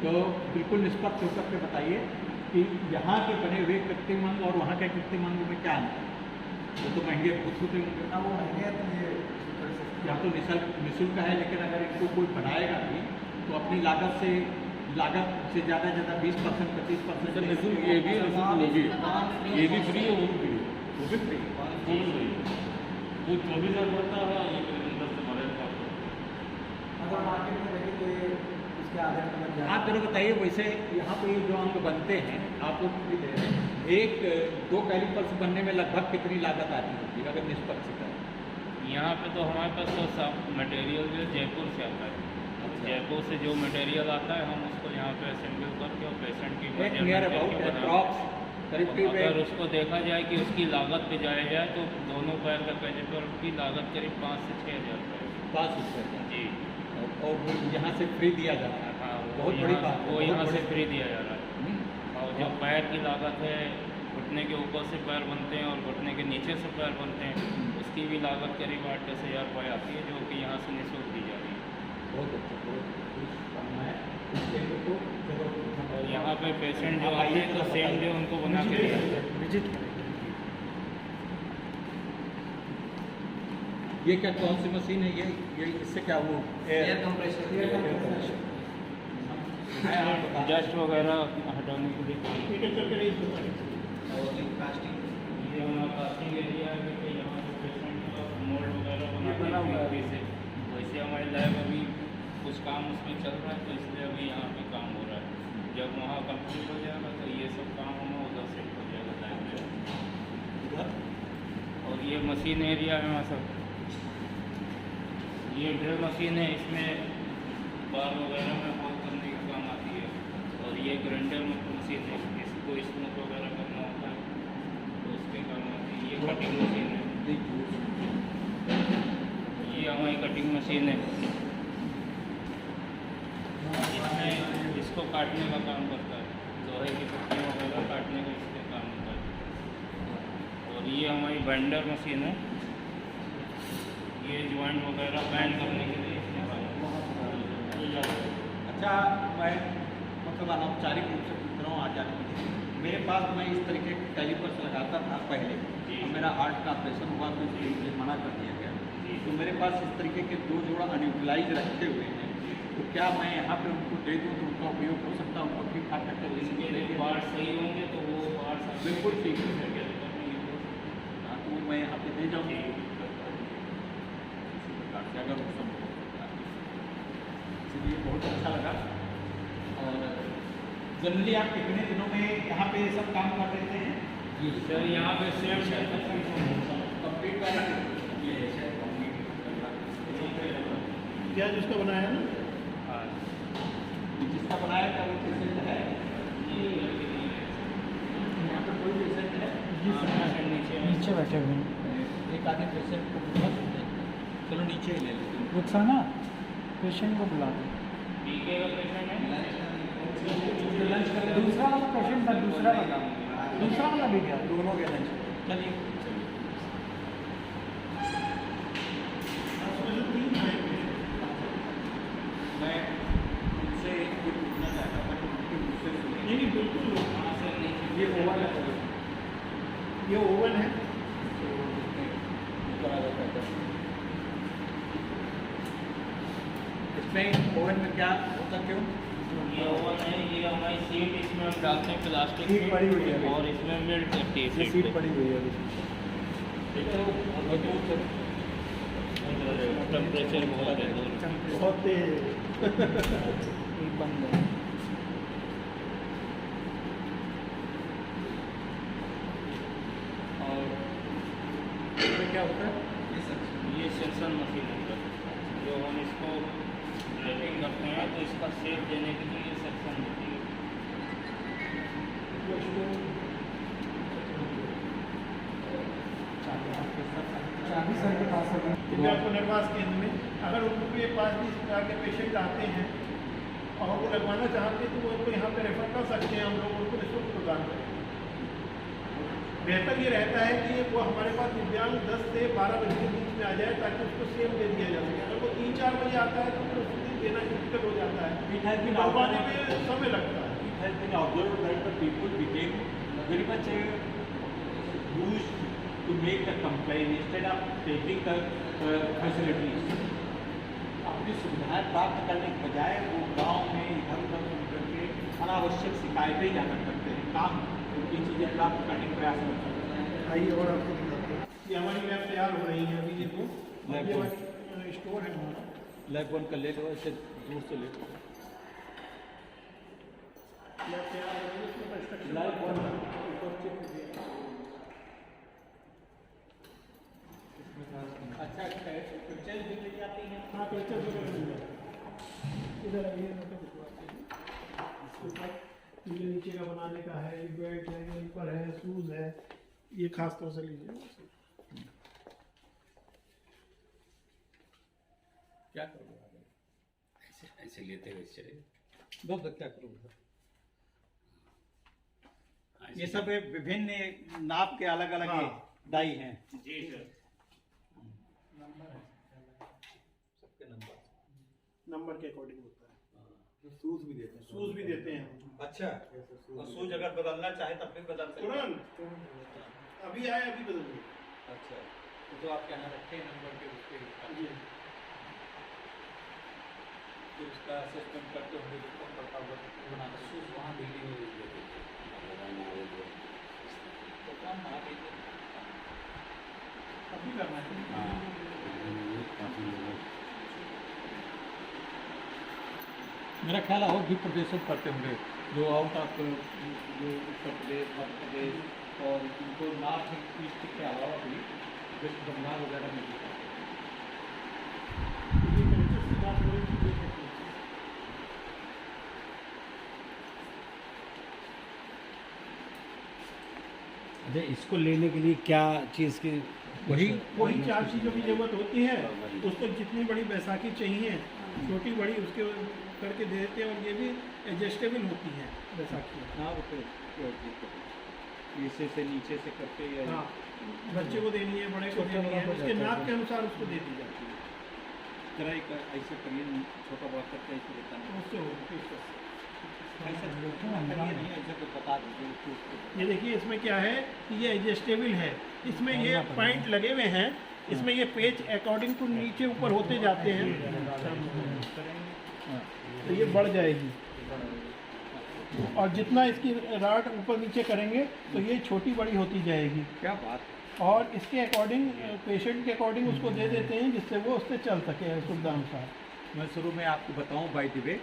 तो बिल्कुल निष्पक्ष होकर के बताइए कि यहाँ के बने हुए कृत्रिम अंग और वहाँ के कृत्रिम अंग में क्या अंतर है? वो तो महंगे बहुत होते होंगे। ना वो महंगे हैं तो ये यहाँ तो निःशुल्क है, लेकिन अगर इनको कोई बनाएगा भी तो अपनी लागत से ज़्यादा 20%, 25%। निःशुल्क ये भी निःशुल्क वो भी, ये भी फ्री है, वो भी फ्री है, वो भी फ्री। वो 24,000 पड़ता है, ये करीबन 10 से 12,000 अगर मार्केट में देखें तो ये इसके आधे में लग जाएगा। आप जरा बताइए, वैसे यहाँ पे ये जो अंग बनते हैं आप लोग भी दे रहे हैं, 1-2 कैलिपर्स बनने में लगभग कितनी लागत आती होगी अगर निष्पक्ष करें? यहाँ पे तो हमारे पास तो सब मटेरियल जो जयपुर से आता है। जयपुर से जो मटेरियल आता है हम उसको यहाँ पे असेंबल करके और पेशेंट की नियर अबाउट अप्रॉक्स करीब अगर उसको देखा जाए कि उसकी लागत पे जाया जाए तो दोनों पैर का कैलिपर की लागत करीब 5 से 6 हज़ार रुपये। 5 रुपये जी। और वो यहाँ से फ्री दिया जाता है। हाँ, बहुत बड़ी बात है, वो बहुत यहाँ से बड़ी- फ्री दिया जा रहा है। और जो पैर की लागत है, घुटने के ऊपर से पैर बनते हैं और घुटने के नीचे से पैर बनते हैं, उसकी भी लागत करीब 8-10 हज़ार रुपये आती है, जो कि यहाँ से निःशुल्क दी जा रही है। बहुत अच्छा, बहुत करना है इसके लिए तो जरूर। और यहाँ पे पेशेंट जो आते हैं तो सेम डे उनको बना के दिया जाता है। विजिट ये क्या कौन सी मशीन है? ये इससे क्या वो एयर कंप्रेशर। डस्ट वगैरह हटाने के लिए काम। ठीक है, चल के नहीं होता। और एक प्लास्टिक ये हमारा कास्टिंग एरिया है कि यहाँ पे पेशेंट का मोल्ड वगैरह ये बना हुआ है। अभी से, वैसे हमारी लैब अभी कुछ काम उसमें चल रहा है, तो इसलिए अभी यहाँ पे काम हो रहा है। जब वहाँ कंप्लीट हो जाएगा तो ये सब काम हमें उधर सेट हो जाएगा लैब में। इधर और ये मशीन एरिया है वहाँ सब, ये ड्रिल मशीन है, इसमें बार वगैरह में होल करने का काम आती है। और ये ग्राइंडर मशीन है, इसको स्मूथ वगैरह करना होता है तो उसके काम आती है। ये कटिंग मशीन है, ये ये हमारी कटिंग मशीन है, इसमें इसको काटने का काम करता है, लोहे की पट्टियों वगैरह काटने का इसका काम होता है। और ये हमारी बेंडर मशीन है, ये ज्वाइंट वगैरह बैंड करने के लिए इसमें अच्छा, मैं मतलब अनौपचारिक रूप से पूछ रहा हूँ आज जाने मेरे पास मैं इस तरीके के कैलिपर्स लगाता था पहले, और मेरा हार्ट का ऑपरेशन हुआ तो इसलिए मुझे मना कर दिया गया। तो मेरे पास इस तरीके के 2 जोड़ा अनयूटिलाइज रखे हुए हैं, तो क्या मैं यहाँ पे उनको दे दूँ तो उनका उपयोग हो सकता है, उनको ठीक ठाक करके इसके पार्ट सही होंगे तो वो पार्ट बिल्कुल ठीक है। हाँ, तो वो मैं यहाँ पे दे जाऊँगी अगर वो संभव होता है। इसलिए बहुत अच्छा लगा। और जनरली आप कितने दिनों में यहाँ पे ये सब काम कर लेते हैं? जी सर, यहाँ पे सेम कंप्लीट करना ये क्या जिसका बनाया है ना, हाँ जिसका बनाया था वो पेशेंट है, ये यहाँ पे कोई पेशेंट है? नीचे बैठे हुए हैं। एक आधे पेशेंट को बुला सकते हैं, चलो नीचे ही ले लेते हैं। रुखसाना पेशेंट को बुला दो। पीके का पेशेंट है, दूसरा वाला पेशेंट था, दूसरा वाला भी गया, दोनों गए लंच। चलिए मैं उनसे ये पूछना चाहता था कि उनके मुझसे सुनिए। नहीं बिल्कुल, ये ओवन है, ये ओवन है। ऊपर आ जाता है। इसमें ओवन में क्या होता क्यों? ये ओवन है, ये हमारी सीट इसमें हम डालते हैं प्लास्टिक सीट पड़ी हुई है। और इसमें मेल्ट करती है ये सीट पड़ी हुई है अभी। टेम्परेचर बहुत है, बहुत तेज एक बंद है। और इसमें क्या होता है? ये सेक्शन मशीन होता है, जो हम इसको रेटिंग करते हैं तो इसका शेप देने के लिए सेक्शन होती है। चाबी सर के पास है। जिनका पुनर्वास केंद्र में अगर उनके पास भी इस प्रकार के पेशेंट आते हैं और वो लगवाना चाहते हैं तो वो उनको यहाँ पे रेफर कर सकते हैं, हम लोग उनको निःशुल्क प्रदान करें। बेहतर ये रहता है कि वो हमारे पास दिव्यांग 10 से 12 बजे के बीच में आ जाए ताकि उसको सेम दे दिया जा सके। अगर वो 3-4 बजे आता है तो फिर उसको देना डिफिकल्ट हो जाता है, लगवाने में समय लगता है। It has been observed that the people became very much used to make the complaint instead of taking the facilities. अपनी सुविधाएं प्राप्त करने के बजाय वो गांव में इधर उधर घूम करके अनावश्यक शिकायतें ही ज़्यादा करते हैं, काम उनकी चीज़ें प्राप्त करने का प्रयास नहीं करते हैं। आइए और आपको दिखाते हैं। ये हमारी लैब तैयार हो रही है अभी, देखो ये हमारी स्टोर है हमारा। लैब वन का ले लो, ऐसे दूर से ले लो। लैब तैयार हो रही है, उसमें कंस्ट्रक्शन लैब वन ऊपर से अच्छा पिक्चर्स भी मिल जाती हैं। हाँ पिक्चर वगैरह मिल जाए। इधर आइए, मैं तो दिखवाते हैं। इसके ऊपर ये नीचे का बनाने का है, ये बेल्ट है, ये ऊपर है, शूज़ है, ये खास तौर से लीजिए। क्या करोगे? ऐसे ऐसे लेते हुए चले। बहुत क्या करोगे? ये सब विभिन्न नाप के अलग अलग हाँ। डाई हैं। जी सर, सबके नंबर नंबर के अकॉर्डिंग होता है। शूज भी देते हैं। शूज़ भी देते हैं। अच्छा, और शूज अगर बदलना चाहे तब भी बदल सकते हैं। तुरंत अभी आए, अभी बदल दिए। अच्छा, तो आप यहाँ रखे हैं नंबर के उसके जी फिर उसका असेसमेंट करते होंगे तो कौन पड़ता होगा बनाना शूज वहाँ दिल्ली में तो काम बना दीजिए। अभी करना है। मेरा ख्याल और भी प्रदेशों में करते होंगे जो आउट ऑफ जो उत्तर प्रदेश मध्य प्रदेश और उनको नॉर्थ ईस्ट के अलावा भी वेस्ट बंगाल वगैरह में भी करते हैं। ये कल्चर से बात हो रही थी, ये देखिए। अच्छा, इसको लेने के लिए क्या चीज़ की वही 4 चीज़ों की ज़रूरत होती है। उसको जितनी बड़ी बैसाखी चाहिए, छोटी बड़ी उसके करके दे देते हैं, और ये भी एडजस्टेबल होती है बैसाखी। हाँ इसे से नीचे से करके या हाँ, बच्चे को देनी है, बड़े को देनी है, उसके नाप के अनुसार उसको दे दी जाती है। जरा एक ऐसे करिए, छोटा बहुत करके ऐसे देता है उससे होगी इसका। ऐसा करिए नहीं, ऐसे तो बता दीजिए। ये देखिए इसमें क्या है कि ये एडजस्टेबल है, इसमें ये पॉइंट लगे हुए हैं, इसमें ये पेच अकॉर्डिंग टू नीचे ऊपर होते जाते हैं, तो ये बढ़ जाएगी। और जितना इसकी राड ऊपर नीचे करेंगे तो ये छोटी बड़ी होती जाएगी। क्या बात। और इसके अकॉर्डिंग पेशेंट के अकॉर्डिंग उसको दे देते हैं, जिससे वो उससे चल सके सुविधा अनुसार। मैं शुरू में आपको बताऊं, बाय द वे,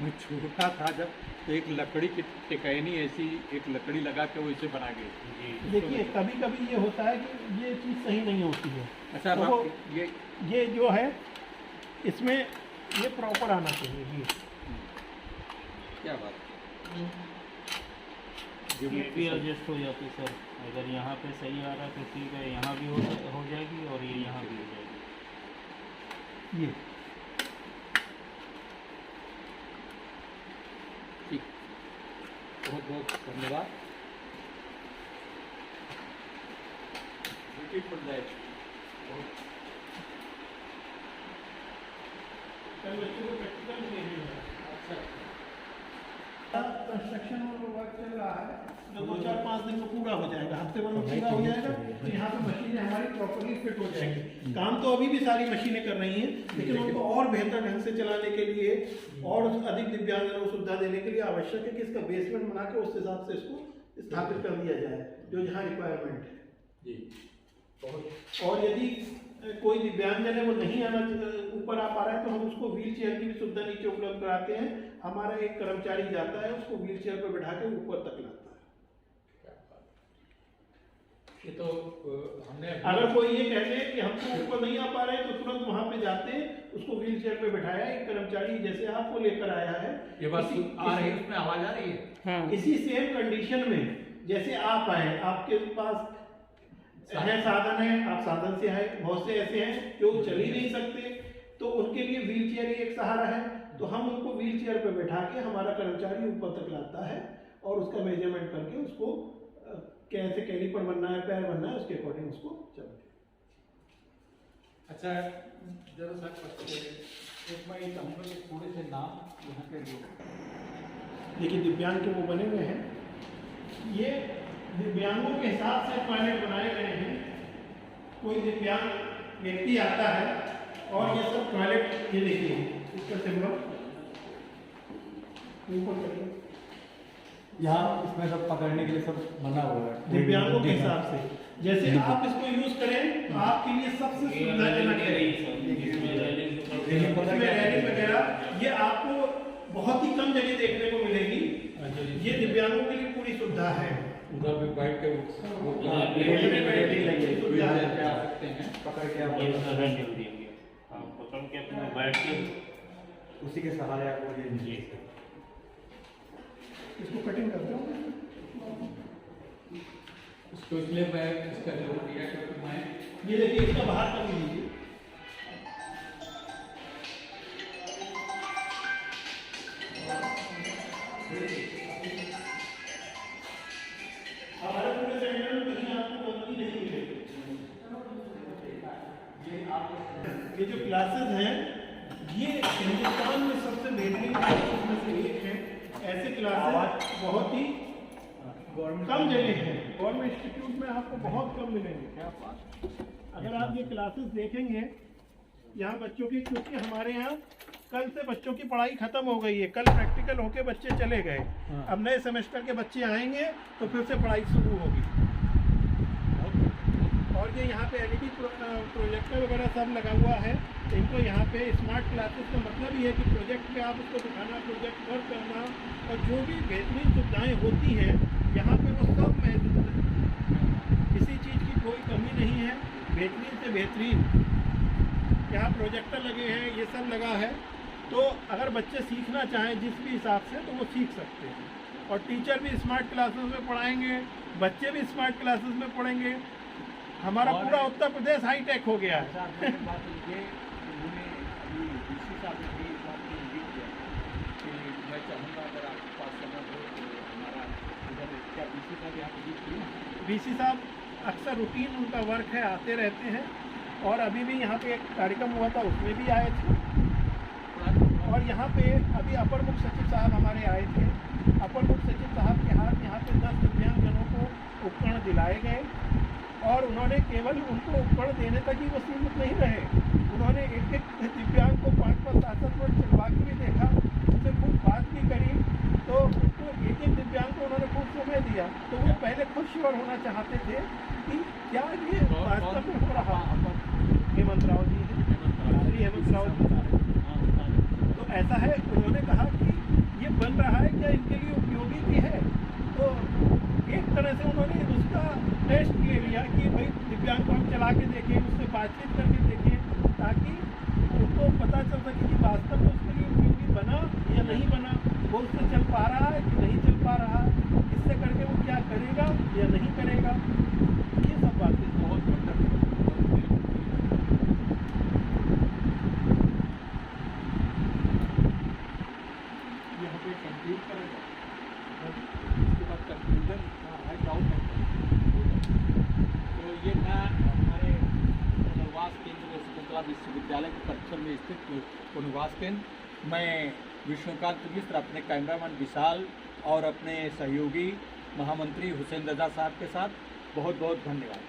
मैं छोटा था जब, तो एक लकड़ी की टिकैनी ऐसी एक लकड़ी लगा के वो इसे बना गई। देखिए कभी कभी ये होता है कि ये चीज़ सही नहीं होती है। अच्छा तो वो ये जो है इसमें ये प्रॉपर आना चाहिए। ये क्या बात। ये भी एडजस्ट हो जाती सर, अगर यहाँ पे सही आ रहा तो ठीक है, यहाँ भी हो जाएगी और ये यहाँ भी हो जाएगी। ये ठीक, बहुत बहुत धन्यवाद। Beautiful that. कल बच्चों को प्रैक्टिकल भी देनी है। अच्छा, कंस्ट्रक्शन वर्क चल रहा है, जो 2-4-5 दिन में पूरा हो जाएगा, हफ्ते भर में पूरा हो जाएगा। तो यहाँ पे मशीनें हमारी प्रॉपर्ली फिट हो जाएंगी। काम तो अभी भी सारी मशीनें कर रही हैं, लेकिन उनको और बेहतर ढंग से चलाने के लिए और अधिक दिव्यांगजनों को सुविधा देने के लिए आवश्यक है कि इसका बेसमेंट बना के उस हिसाब से इसको स्थापित कर दिया जाए, जो जहाँ रिक्वायरमेंट है जी। और यदि कोई दिव्यांगजन है वो नहीं आना ऊपर आ पा रहा है, तो हम उसको व्हील चेयर की भी सुविधा नीचे उपलब्ध कराते हैं। हमारा एक कर्मचारी जाता है, उसको व्हील चेयर पर बैठा के ऊपर तक लाता है। ये तो हमने अगर कोई ये कह दे कि हमको ऊपर नहीं आ पा रहे हैं, तो तुरंत वहां पे जाते हैं, उसको व्हील चेयर पे बैठाया, एक कर्मचारी जैसे आपको लेकर आया है। ये बस आ रही है, उसमें आवाज आ रही है। हाँ। इसी सेम कंडीशन में जैसे आप आए, आपके पास है साधन है, आप साधन से आए, बहुत से ऐसे हैं जो चल ही नहीं सकते, तो उनके लिए व्हील चेयर ही एक सहारा है। तो हम उनको व्हील चेयर पर बैठा के हमारा कर्मचारी ऊपर तक लाता है और उसका मेजरमेंट करके उसको कैसे कैलिपर बनना है, पैर बनना है, उसके अकॉर्डिंग उसको चलते। अच्छा, जरा सर एक मैं ये चाहूँगा कि थोड़े से नाम यहाँ के लोग, देखिए दिव्यांग के वो बने हुए हैं, ये दिव्यांगों के हिसाब से टॉयलेट बनाए गए हैं। कोई दिव्यांग व्यक्ति आता है और ये सब टॉयलेट, ये देखिए इसका सिंबल ऊपर करिए, यहाँ इसमें सब पकड़ने के लिए सब बना हुआ है दिव्यांगों के हिसाब से। जैसे आप इसको यूज करें तो आपके लिए सबसे सुविधाजनक है। इसमें रैलिंग वगैरह ये आपको बहुत ही कम जगह देखने को मिलेगी। ये दिव्यांगों के लिए पूरी सुविधा है। उधर भी बैठ के सुविधा आ सकते हैं, पकड़ के ये आप सर हैंडल देंगे, हाँ पकड़ के अपने बैठ के उसी के सहारे आपको ये जी इसको कटिंग करते हो। उसको इसलिए मैं इसका जरूर दिया क्योंकि मैं ये देखिए इसका बाहर कर लीजिए। हमारे पूरे सेंटर में कहीं आपको गंदगी नहीं मिलेगी। ये जो क्लासेस हैं ये हिंदुस्तान में सबसे बेहतरीन क्लासेस में से एक है। ऐसे क्लासेस बहुत ही कम जगह हैं, गवर्नमेंट इंस्टीट्यूट में आपको बहुत कम मिलेंगे। क्या बात। अगर आप ये क्लासेस देखेंगे यहाँ बच्चों की, क्योंकि हमारे यहाँ कल से बच्चों की पढ़ाई खत्म हो गई है, कल प्रैक्टिकल होके बच्चे चले गए। अब नए सेमेस्टर के बच्चे आएंगे तो फिर से पढ़ाई शुरू होगी। और ये यहाँ पे एलईडी प्रोजेक्टर वगैरह सब लगा हुआ है। इनको यहाँ पे स्मार्ट क्लासेस का मतलब ये है कि प्रोजेक्ट पे आप उसको दिखाना, प्रोजेक्ट वर्क करना, और जो भी बेहतरीन सुविधाएँ होती हैं यहाँ पे वो सब महसूस है। किसी चीज़ की कोई कमी नहीं है, बेहतरीन से बेहतरीन। यहाँ प्रोजेक्टर लगे हैं, ये सब लगा है। तो अगर बच्चे सीखना चाहें जिस भी हिसाब से, तो वो सीख सकते हैं। और टीचर भी स्मार्ट क्लासेस में पढ़ाएंगे, बच्चे भी स्मार्ट क्लासेस में पढ़ेंगे। हमारा पूरा उत्तर प्रदेश हाईटेक हो गया है। बात ये उन्होंने अभी डीसी साहब ने भी बात लिख दिया कि मैं चाहूँगा अगर आपके पास समय हो तो हमारा इधर क्या डीसी साहब यहाँ पे किया। डीसी साहब अक्सर रूटीन उनका वर्क है, आते रहते हैं और अभी भी यहाँ पे एक कार्यक्रम हुआ था उसमें भी आए थे। और यहाँ पे अभी अपर मुख्य सचिव साहब हमारे आए थे। अपर मुख्य सचिव साहब के हाथ यहाँ पे 10 दिव्यांगजनों को उपकरण दिलाए गए और उन्होंने केवल उनको उपकरण देने तक ही वो सीमित नहीं रहे। उन्होंने एक एक दिव्यांग को 5-5 7-7 मिनट चलवा के भी देखा, उनसे खूब बात भी करी, तो उसको एक एक दिव्यांग को उन्होंने खूब समय दिया। तो वो पहले खुद श्योर होना चाहते थे कि क्या ये वास्तव में हो रहा। हेमंत राव जी हैं, श्री हेमंत राव जी। तो ऐसा है, उन्होंने कहा कि ये बन रहा है, क्या इनके लिए उपयोगी भी है। तो एक तरह से उन्होंने उसका टेस्ट ले लिया कि भाई दिव्यांग को हम चला के देखें, उससे बातचीत करके देखें, ताकि उनको पता चल सके कि वास्तव में उसके लिए उपयोगी बना या नहीं बना, वो उससे चल पा रहा है कि नहीं चल पा रहा है, इससे करके वो क्या करेगा या नहीं करेगा। ये सब बातें बहुत यहाँ पे कंक्लूड करेगा, उसके बाद कंक्लूजन है डाउट है। तो ये था हमारे पुनर्वास केंद्र शकुंतला विश्वविद्यालय के परिसर में स्थित पुनर्वास केंद्र। मैं विष्णुकांत मिश्र अपने कैमरामैन विशाल और अपने सहयोगी महामंत्री हुसैन रजा साहब के साथ बहुत बहुत धन्यवाद।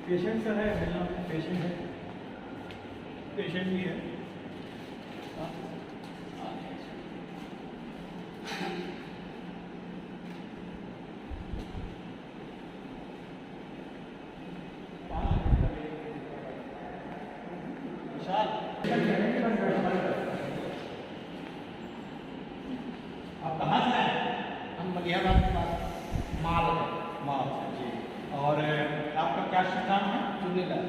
पेशेंट सर है, पेशेंट है, पेशेंट भी है। आप कहाँ से आए? हम मलिहाबाद के पास माल जी। और आपका क्या शुभ नाम है? चुनीलाल।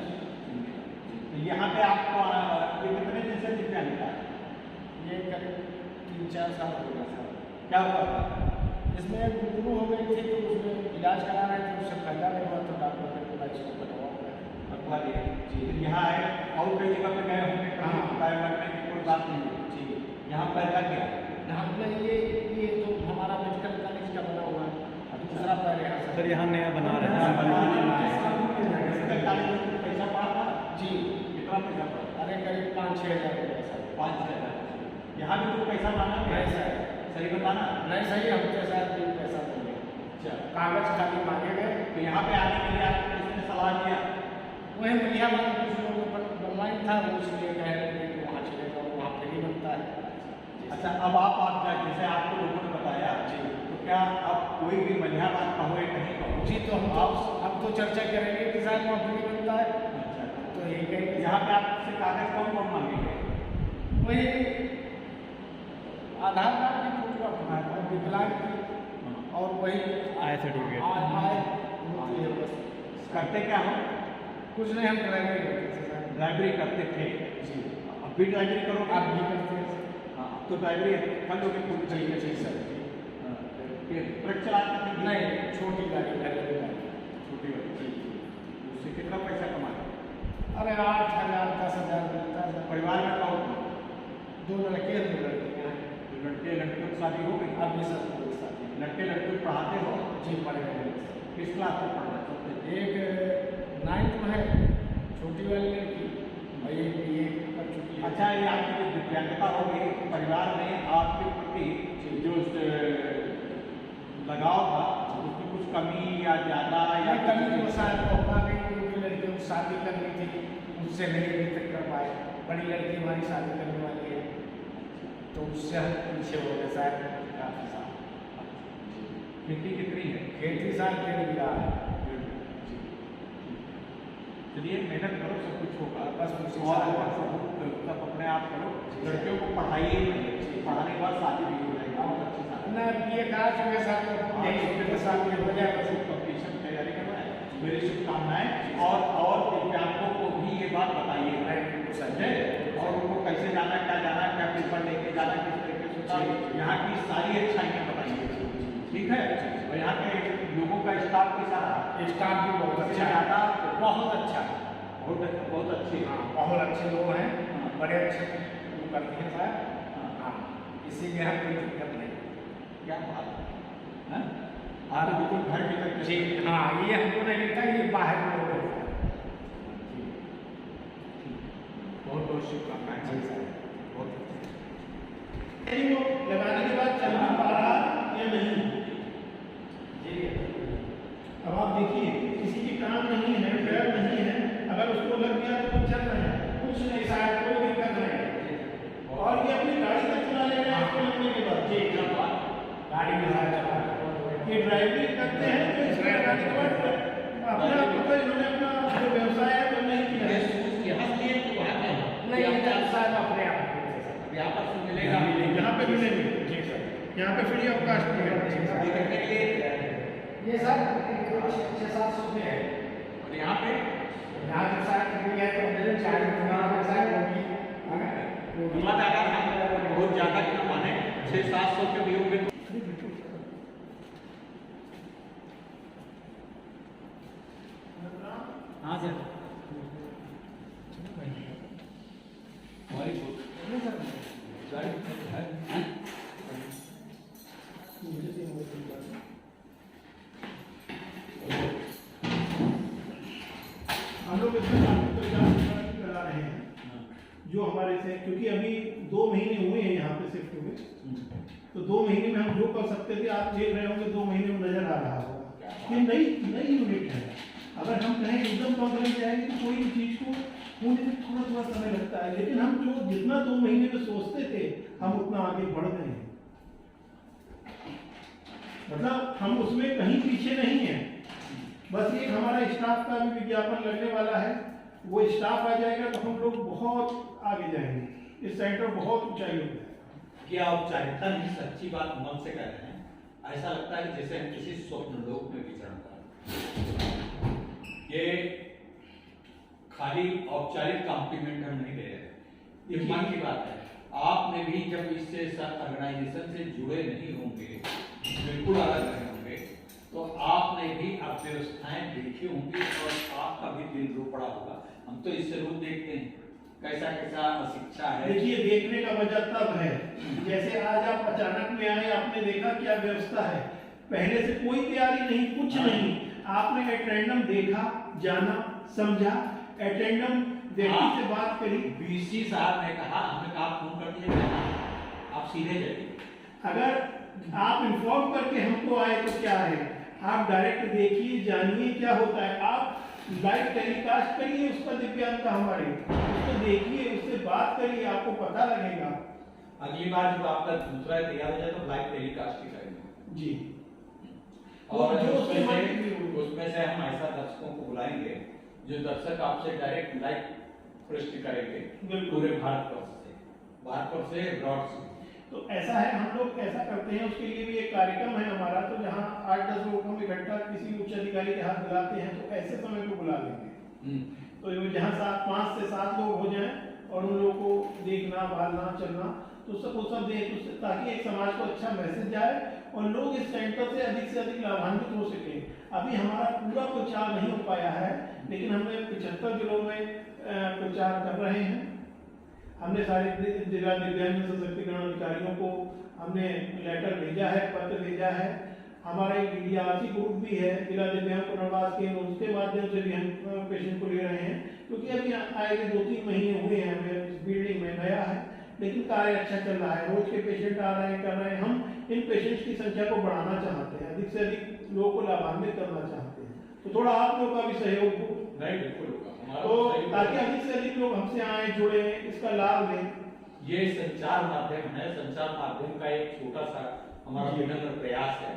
तो यहाँ पे आपको ये कितने दिन से दिव्यांग था? ये करीब 3-4 साल हो गया सर। क्या हुआ? इसमें गुरु हो गई थी तो उसमें इलाज करा रहे थे, उससे फायदा नहीं हुआ तो डॉक्टर ने बोला इसको अखबार जी। यहाँ आए और कई जगह पे गए होंगे, पैर लगने की कोई बात नहीं हुई जी। यहाँ पैर लग गया। यहाँ में ये तो हमारा मेडिकल कॉलेज का बना हुआ है, दूसरा पैर यहाँ सर यहाँ नया बना रहे हैं। पैसा पड़ा था जी। कितना पैसा पड़ा? अरे करीब 5-6 हज़ार रुपया सर। 5-6 हज़ार। यहाँ भी कुछ पैसा मांगा क्या? नहीं सर, सही बताना। नहीं सही, हमसे सर कोई पैसा नहीं है। अच्छा, कागज खाली मांगे गए। तो यहाँ पे आने के लिए आपको किसने सलाह दिया? वही मलिहाबाद में कुछ लोगों पर बनवाई था, वो इसलिए कह रहे थे कि वहाँ चलेगा, वहाँ फ्री बनता है। अच्छा, अब आप जैसे आपको लोगों ने बताया जी, तो क्या अब कोई भी मलिहाबाद का हो या कहीं का हो? जी, तो हम तो चर्चा करेंगे कि शायद वहाँ फ्री बनता है। अच्छा, तो यही कहेंगे। यहाँ पे आपसे कागज कौन कौन मांगेंगे? वही आधार कार्ड की फोटो और विकलांग की और वही आय सर्टिफिकेट होती है बस। करते क्या हो? कुछ नहीं, हम ड्राइवरी करते थे सर। ड्राइवरी करते थे जी। अब भी ड्राइवरी करोगे? आप भी करते हैं सर? हाँ, अब तो ड्राइवरी कर लोगे पूरी तरीके से सर। ये ट्रक चलाते थे? नहीं, छोटी गाड़ी, घरेलू गाड़ी। छोटी गाड़ी। उससे कितना पैसा कमाए? अरे 8,000 10,000 मिलता है सर। परिवार में कौन? 2 लड़के 2 लड़कियाँ हैं। लड़के लड़कियों की शादी हो गई? अभी सब कोई शादी लड़के लड़कियों पढ़ाते हो? जी पढ़ रहे हैं। किस क्लास में पढ़ना चाहते हैं? एक 9th में है, छोटी वाली लड़की, और एक BA कर चुकी है। अच्छा, ये आपकी जो दिव्यांगता होगी, परिवार में आपके प्रति जो लगाव था उसमें कुछ कमी या ज़्यादा या कमी तो शायद होगा नहीं, क्योंकि लड़कियों की शादी करनी थी, उससे नहीं अभी तक कर पाए। बड़ी लड़की हमारी शादी करने वाली है, तो उससे हम पीछे हो गए शायद काफ़ी साल। खेती कितनी है? खेती साल 1.5 बीघा है। चलिए, मेहनत करो, सब कुछ होगा। बस उसी और साल सब अपने आप करो, लड़कियों को पढ़ाइए, पढ़ाने के बाद शादी भी हो जाएगी। बहुत अच्छी शादी। नहीं, ये कहा कि मेरे साथ यही मेरे साथ ये हो जाए बस। कॉम्पिटिशन की तैयारी कर रहा है, मेरी शुभकामनाएं। और दिव्यांगों को भी ये बात बताइए, समझे, और उनको कैसे जाना, क्या पेपर लेके जाना, किस तरीके से होता, यहाँ की सारी अच्छाइयाँ बताइए, ठीक है। और यहाँ के लोगों का स्टाफ कैसा रहा? स्टाफ भी बहुत अच्छा है, ज़्यादा बहुत अच्छा, बहुत अच्छे। हाँ बहुत अच्छे लोग हैं, बड़े अच्छे वो करते हैं साहब। हाँ इसीलिए हम कोई दिक्कत नहीं। क्या बात है, आप तो बिल्कुल घर के तक जी हाँ, ये हमको नहीं लगता ये बाहर लोग हैं। बहुत बहुत शुभकामनाएं जी सर, बहुत वो लगाने के बाद चल भी पा रहा या नहीं। अब आप देखिए किसी के काम नहीं है, पैर नहीं है, अगर उसको लग गया तो चल रहे हैं, कुछ नहीं शायद कोई दिक्कत नहीं। और ये अपनी गाड़ी तक चला ले रहे हैं इसको लगने के बाद। जी गाड़ी में साथ चला ये ड्राइविंग करते हैं तो इसके लगाने के बाद अपना पता इन्होंने अपना जो व्यवसाय है वो नहीं किया है। नहीं साहब अपने आप यहाँ पर से मिलेगा, यहाँ पे मिलेंगे जी सर। यहाँ पे फ्री ऑफ कास्ट मिलेगा। देखने के लिए। ये सर 600-700 रुपये है। और यहाँ पे यहाँ जो साथ है तो मेरे 40 मत अगर हम बहुत ज़्यादा की न माने 600-700 के भी होंगे तो हाँ सर। हम लोग इसमें करा रहे हैं जो हमारे से, क्योंकि अभी 2 महीने हुए हैं यहाँ पे शिफ्ट हुए, तो 2 महीने में हम जो कर सकते थे आप देख रहे होंगे 2 महीने में नजर आ रहा होगा। ये नई यूनिट है, अगर हम कहें एकदम कॉन्फिडेंस जाएंगे तो कोई भी चीज को होने में थोड़ा समय लगता है, लेकिन हम जो जितना 2 महीने में सोचते थे हम उतना आगे बढ़ गए हैं। मतलब हम उसमें कहीं पीछे नहीं है। बस एक हमारा स्टाफ का भी विज्ञापन लगने वाला है, वो स्टाफ आ जाएगा तो हम लोग बहुत आगे जाएंगे, इस सेंटर बहुत ऊंचाई हो जाएगा। क्या औपचारिकता नहीं, सच्ची बात मन से कह रहे हैं। ऐसा लगता है कि जैसे हम किसी स्वप्न लोक में विचरण कर रहे हैं। ये खाली औपचारिक कॉम्प्लीमेंट हम नहीं दे रहे, ये मन की बात है। आपने भी जब इससे ऑर्गेनाइजेशन से जुड़े नहीं होंगे, बिल्कुल अलग रहे होंगे, तो आपने भी अव्यवस्थाएं देखी होंगी और आपका भी दिल रो पड़ा होगा। हम तो इससे रोज देखते हैं कैसा कैसा शिक्षा है। देखिए देखने का वजह तब है जैसे आज आप अचानक में आए, आपने देखा क्या व्यवस्था है, पहले से कोई तैयारी नहीं, कुछ नहीं, आपने एट रैंडम देखा, जाना, समझा, एट रैंडम व्यक्ति से बात करी। बीसी साहब ने कहा, हमने कहा फोन कर दिया, आप सीधे जाइए। अगर आप इन्फॉर्म करके हमको आए तो क्या है, आप डायरेक्ट देखिए, जानिए क्या होता है, आप लाइव टेलीकास्ट करिए उसका दिव्यांग का हमारे, उसको देखिए, उससे बात करिए, आपको पता लगेगा। अगली बार जब आपका दूसरा तैयार हो जाए तो लाइव टेलीकास्ट ही करेंगे जी। और जो उसमें से हम ऐसा दर्शकों को बुलाएंगे जो दर्शक आपसे डायरेक्ट लाइव प्रश्न करेंगे पूरे भारतवर्ष से अब्रॉड से। तो ऐसा है, हम लोग ऐसा करते हैं, उसके लिए भी एक कार्यक्रम है हमारा, तो जहाँ 8-10 लोगों को इकट्ठा किसी उच्च अधिकारी के हाथ बुलाते हैं तो ऐसे समय को बुला लेंगे। तो जहाँ 5 से 7 लोग हो जाएं और उन लोगों को देखना, भालना, चलना, तो सब देख, ताकि एक समाज को अच्छा मैसेज जाए और लोग इस सेंटर से अधिक लाभान्वित हो सके। अभी हमारा पूरा प्रचार नहीं हो पाया है, लेकिन हमने 75 जिलों में प्रचार कर रहे हैं। हमने सारे जिला दिव्यांग सशक्तिकरण अधिकारियों को हमने लेटर भेजा है, पत्र भेजा है। हमारा एक DRC ग्रुप भी है, जिला दिव्यांग पुनर्वास केंद्र, उसके माध्यम से भी हम पेशेंट को ले रहे हैं, क्योंकि अभी आए 2-3 महीने हुए हैं हमें इस बिल्डिंग में, नया है, लेकिन कार्य अच्छा चल रहा है, रोज के पेशेंट आ रहे हैं, कर रहे हैं। हम इन पेशेंट्स की संख्या को बढ़ाना चाहते हैं, अधिक से अधिक लोगों को लाभान्वित करना चाहते हैं, तो थोड़ा आप लोगों का भी सहयोग हो, नहीं बिल्कुल तो ताकि अधिक से अधिक लोग हमसे आए, जुड़े, इसका लाभ लें। ये संचार माध्यम है, संचार माध्यम का एक छोटा सा हमारा विनम्र प्रयास है,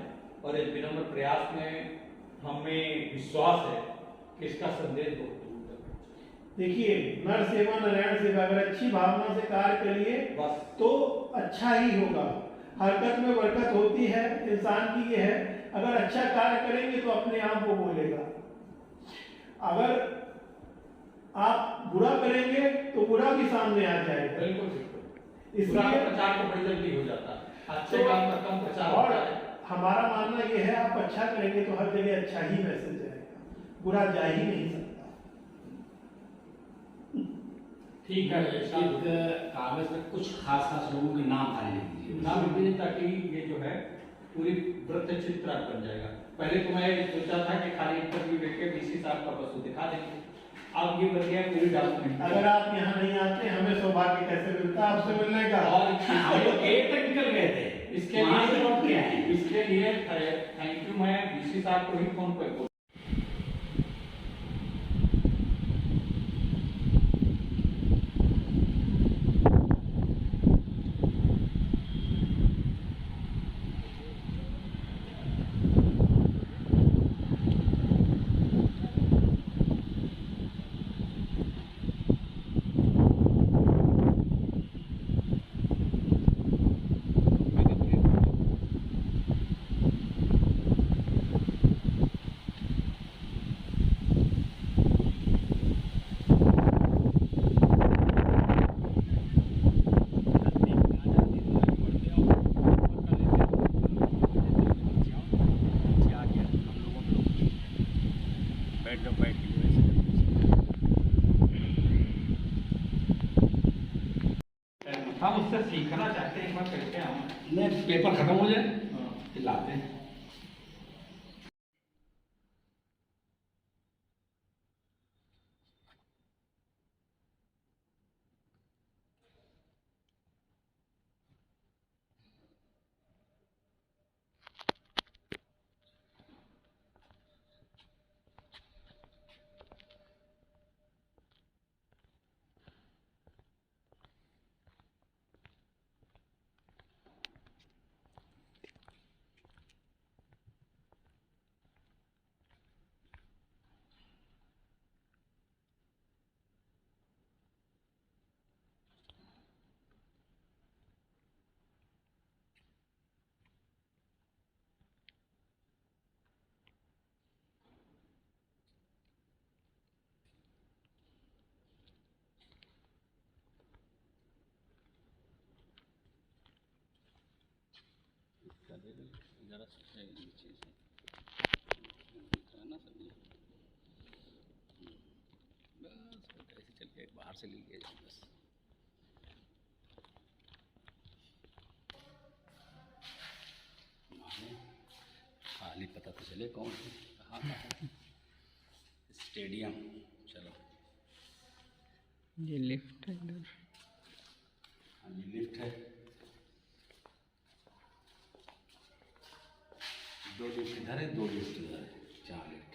और इस विनम्र प्रयास में हमें विश्वास है कि इसका संदेश बहुत दूर तक। देखिए, नर सेवा नारायण सेवा, अगर अच्छी भावना से कार्य करिए बस तो अच्छा ही होगा। हरकत में बरकत होती है। इंसान की ये है, अगर अच्छा कार्य करेंगे तो अपने आप वो बोलेगा, अगर आप बुरा करेंगे तो बुरा भी सामने आ जाएगा। बिल्कुल बिल्कुल, बुरा इसलिए का प्रचार तो बड़ी जल्दी हो जाता है, अच्छे तो काम का कम प्रचार और होता है। हमारा मानना ये है, आप अच्छा करेंगे तो हर जगह अच्छा ही मैसेज जाएगा, बुरा जा ही नहीं सकता। ठीक है, एक कागज में कुछ खास लोगों के नाम आने दीजिए। नाम दीजिए ताकि ये जो है पूरी वृत्त चित्र बन जाएगा। पहले तो मैं सोचा था कि खाली इंटरव्यू लेके VC साहब का वस्तु दिखा देंगे, अब ये बन गया पूरी डॉक्यूमेंट। अगर आप यहाँ नहीं आते, हमें सौभाग्य कैसे मिलता आपसे मिलने का। और हम लोग गेट तक निकल गए थे, इसके वहाँ से लौट के लिए आए। इसके लिए थैंक यू, मैं VC साहब को ही फोन पे बोल। हम उससे सीखना चाहते हैं, एक बार करके हम नहीं, पेपर खत्म हो जाए फिर लाते हैं। बाहर से ले लिया जाए बस। खाली पता तो चले कौन है, कहाँ का है। स्टेडियम, चलो ये लिफ्ट है इधर। हाँ ये लिफ्ट है, 2 लिफ्ट इधर है, 2 लिफ्ट इधर है, 4 लिफ्ट।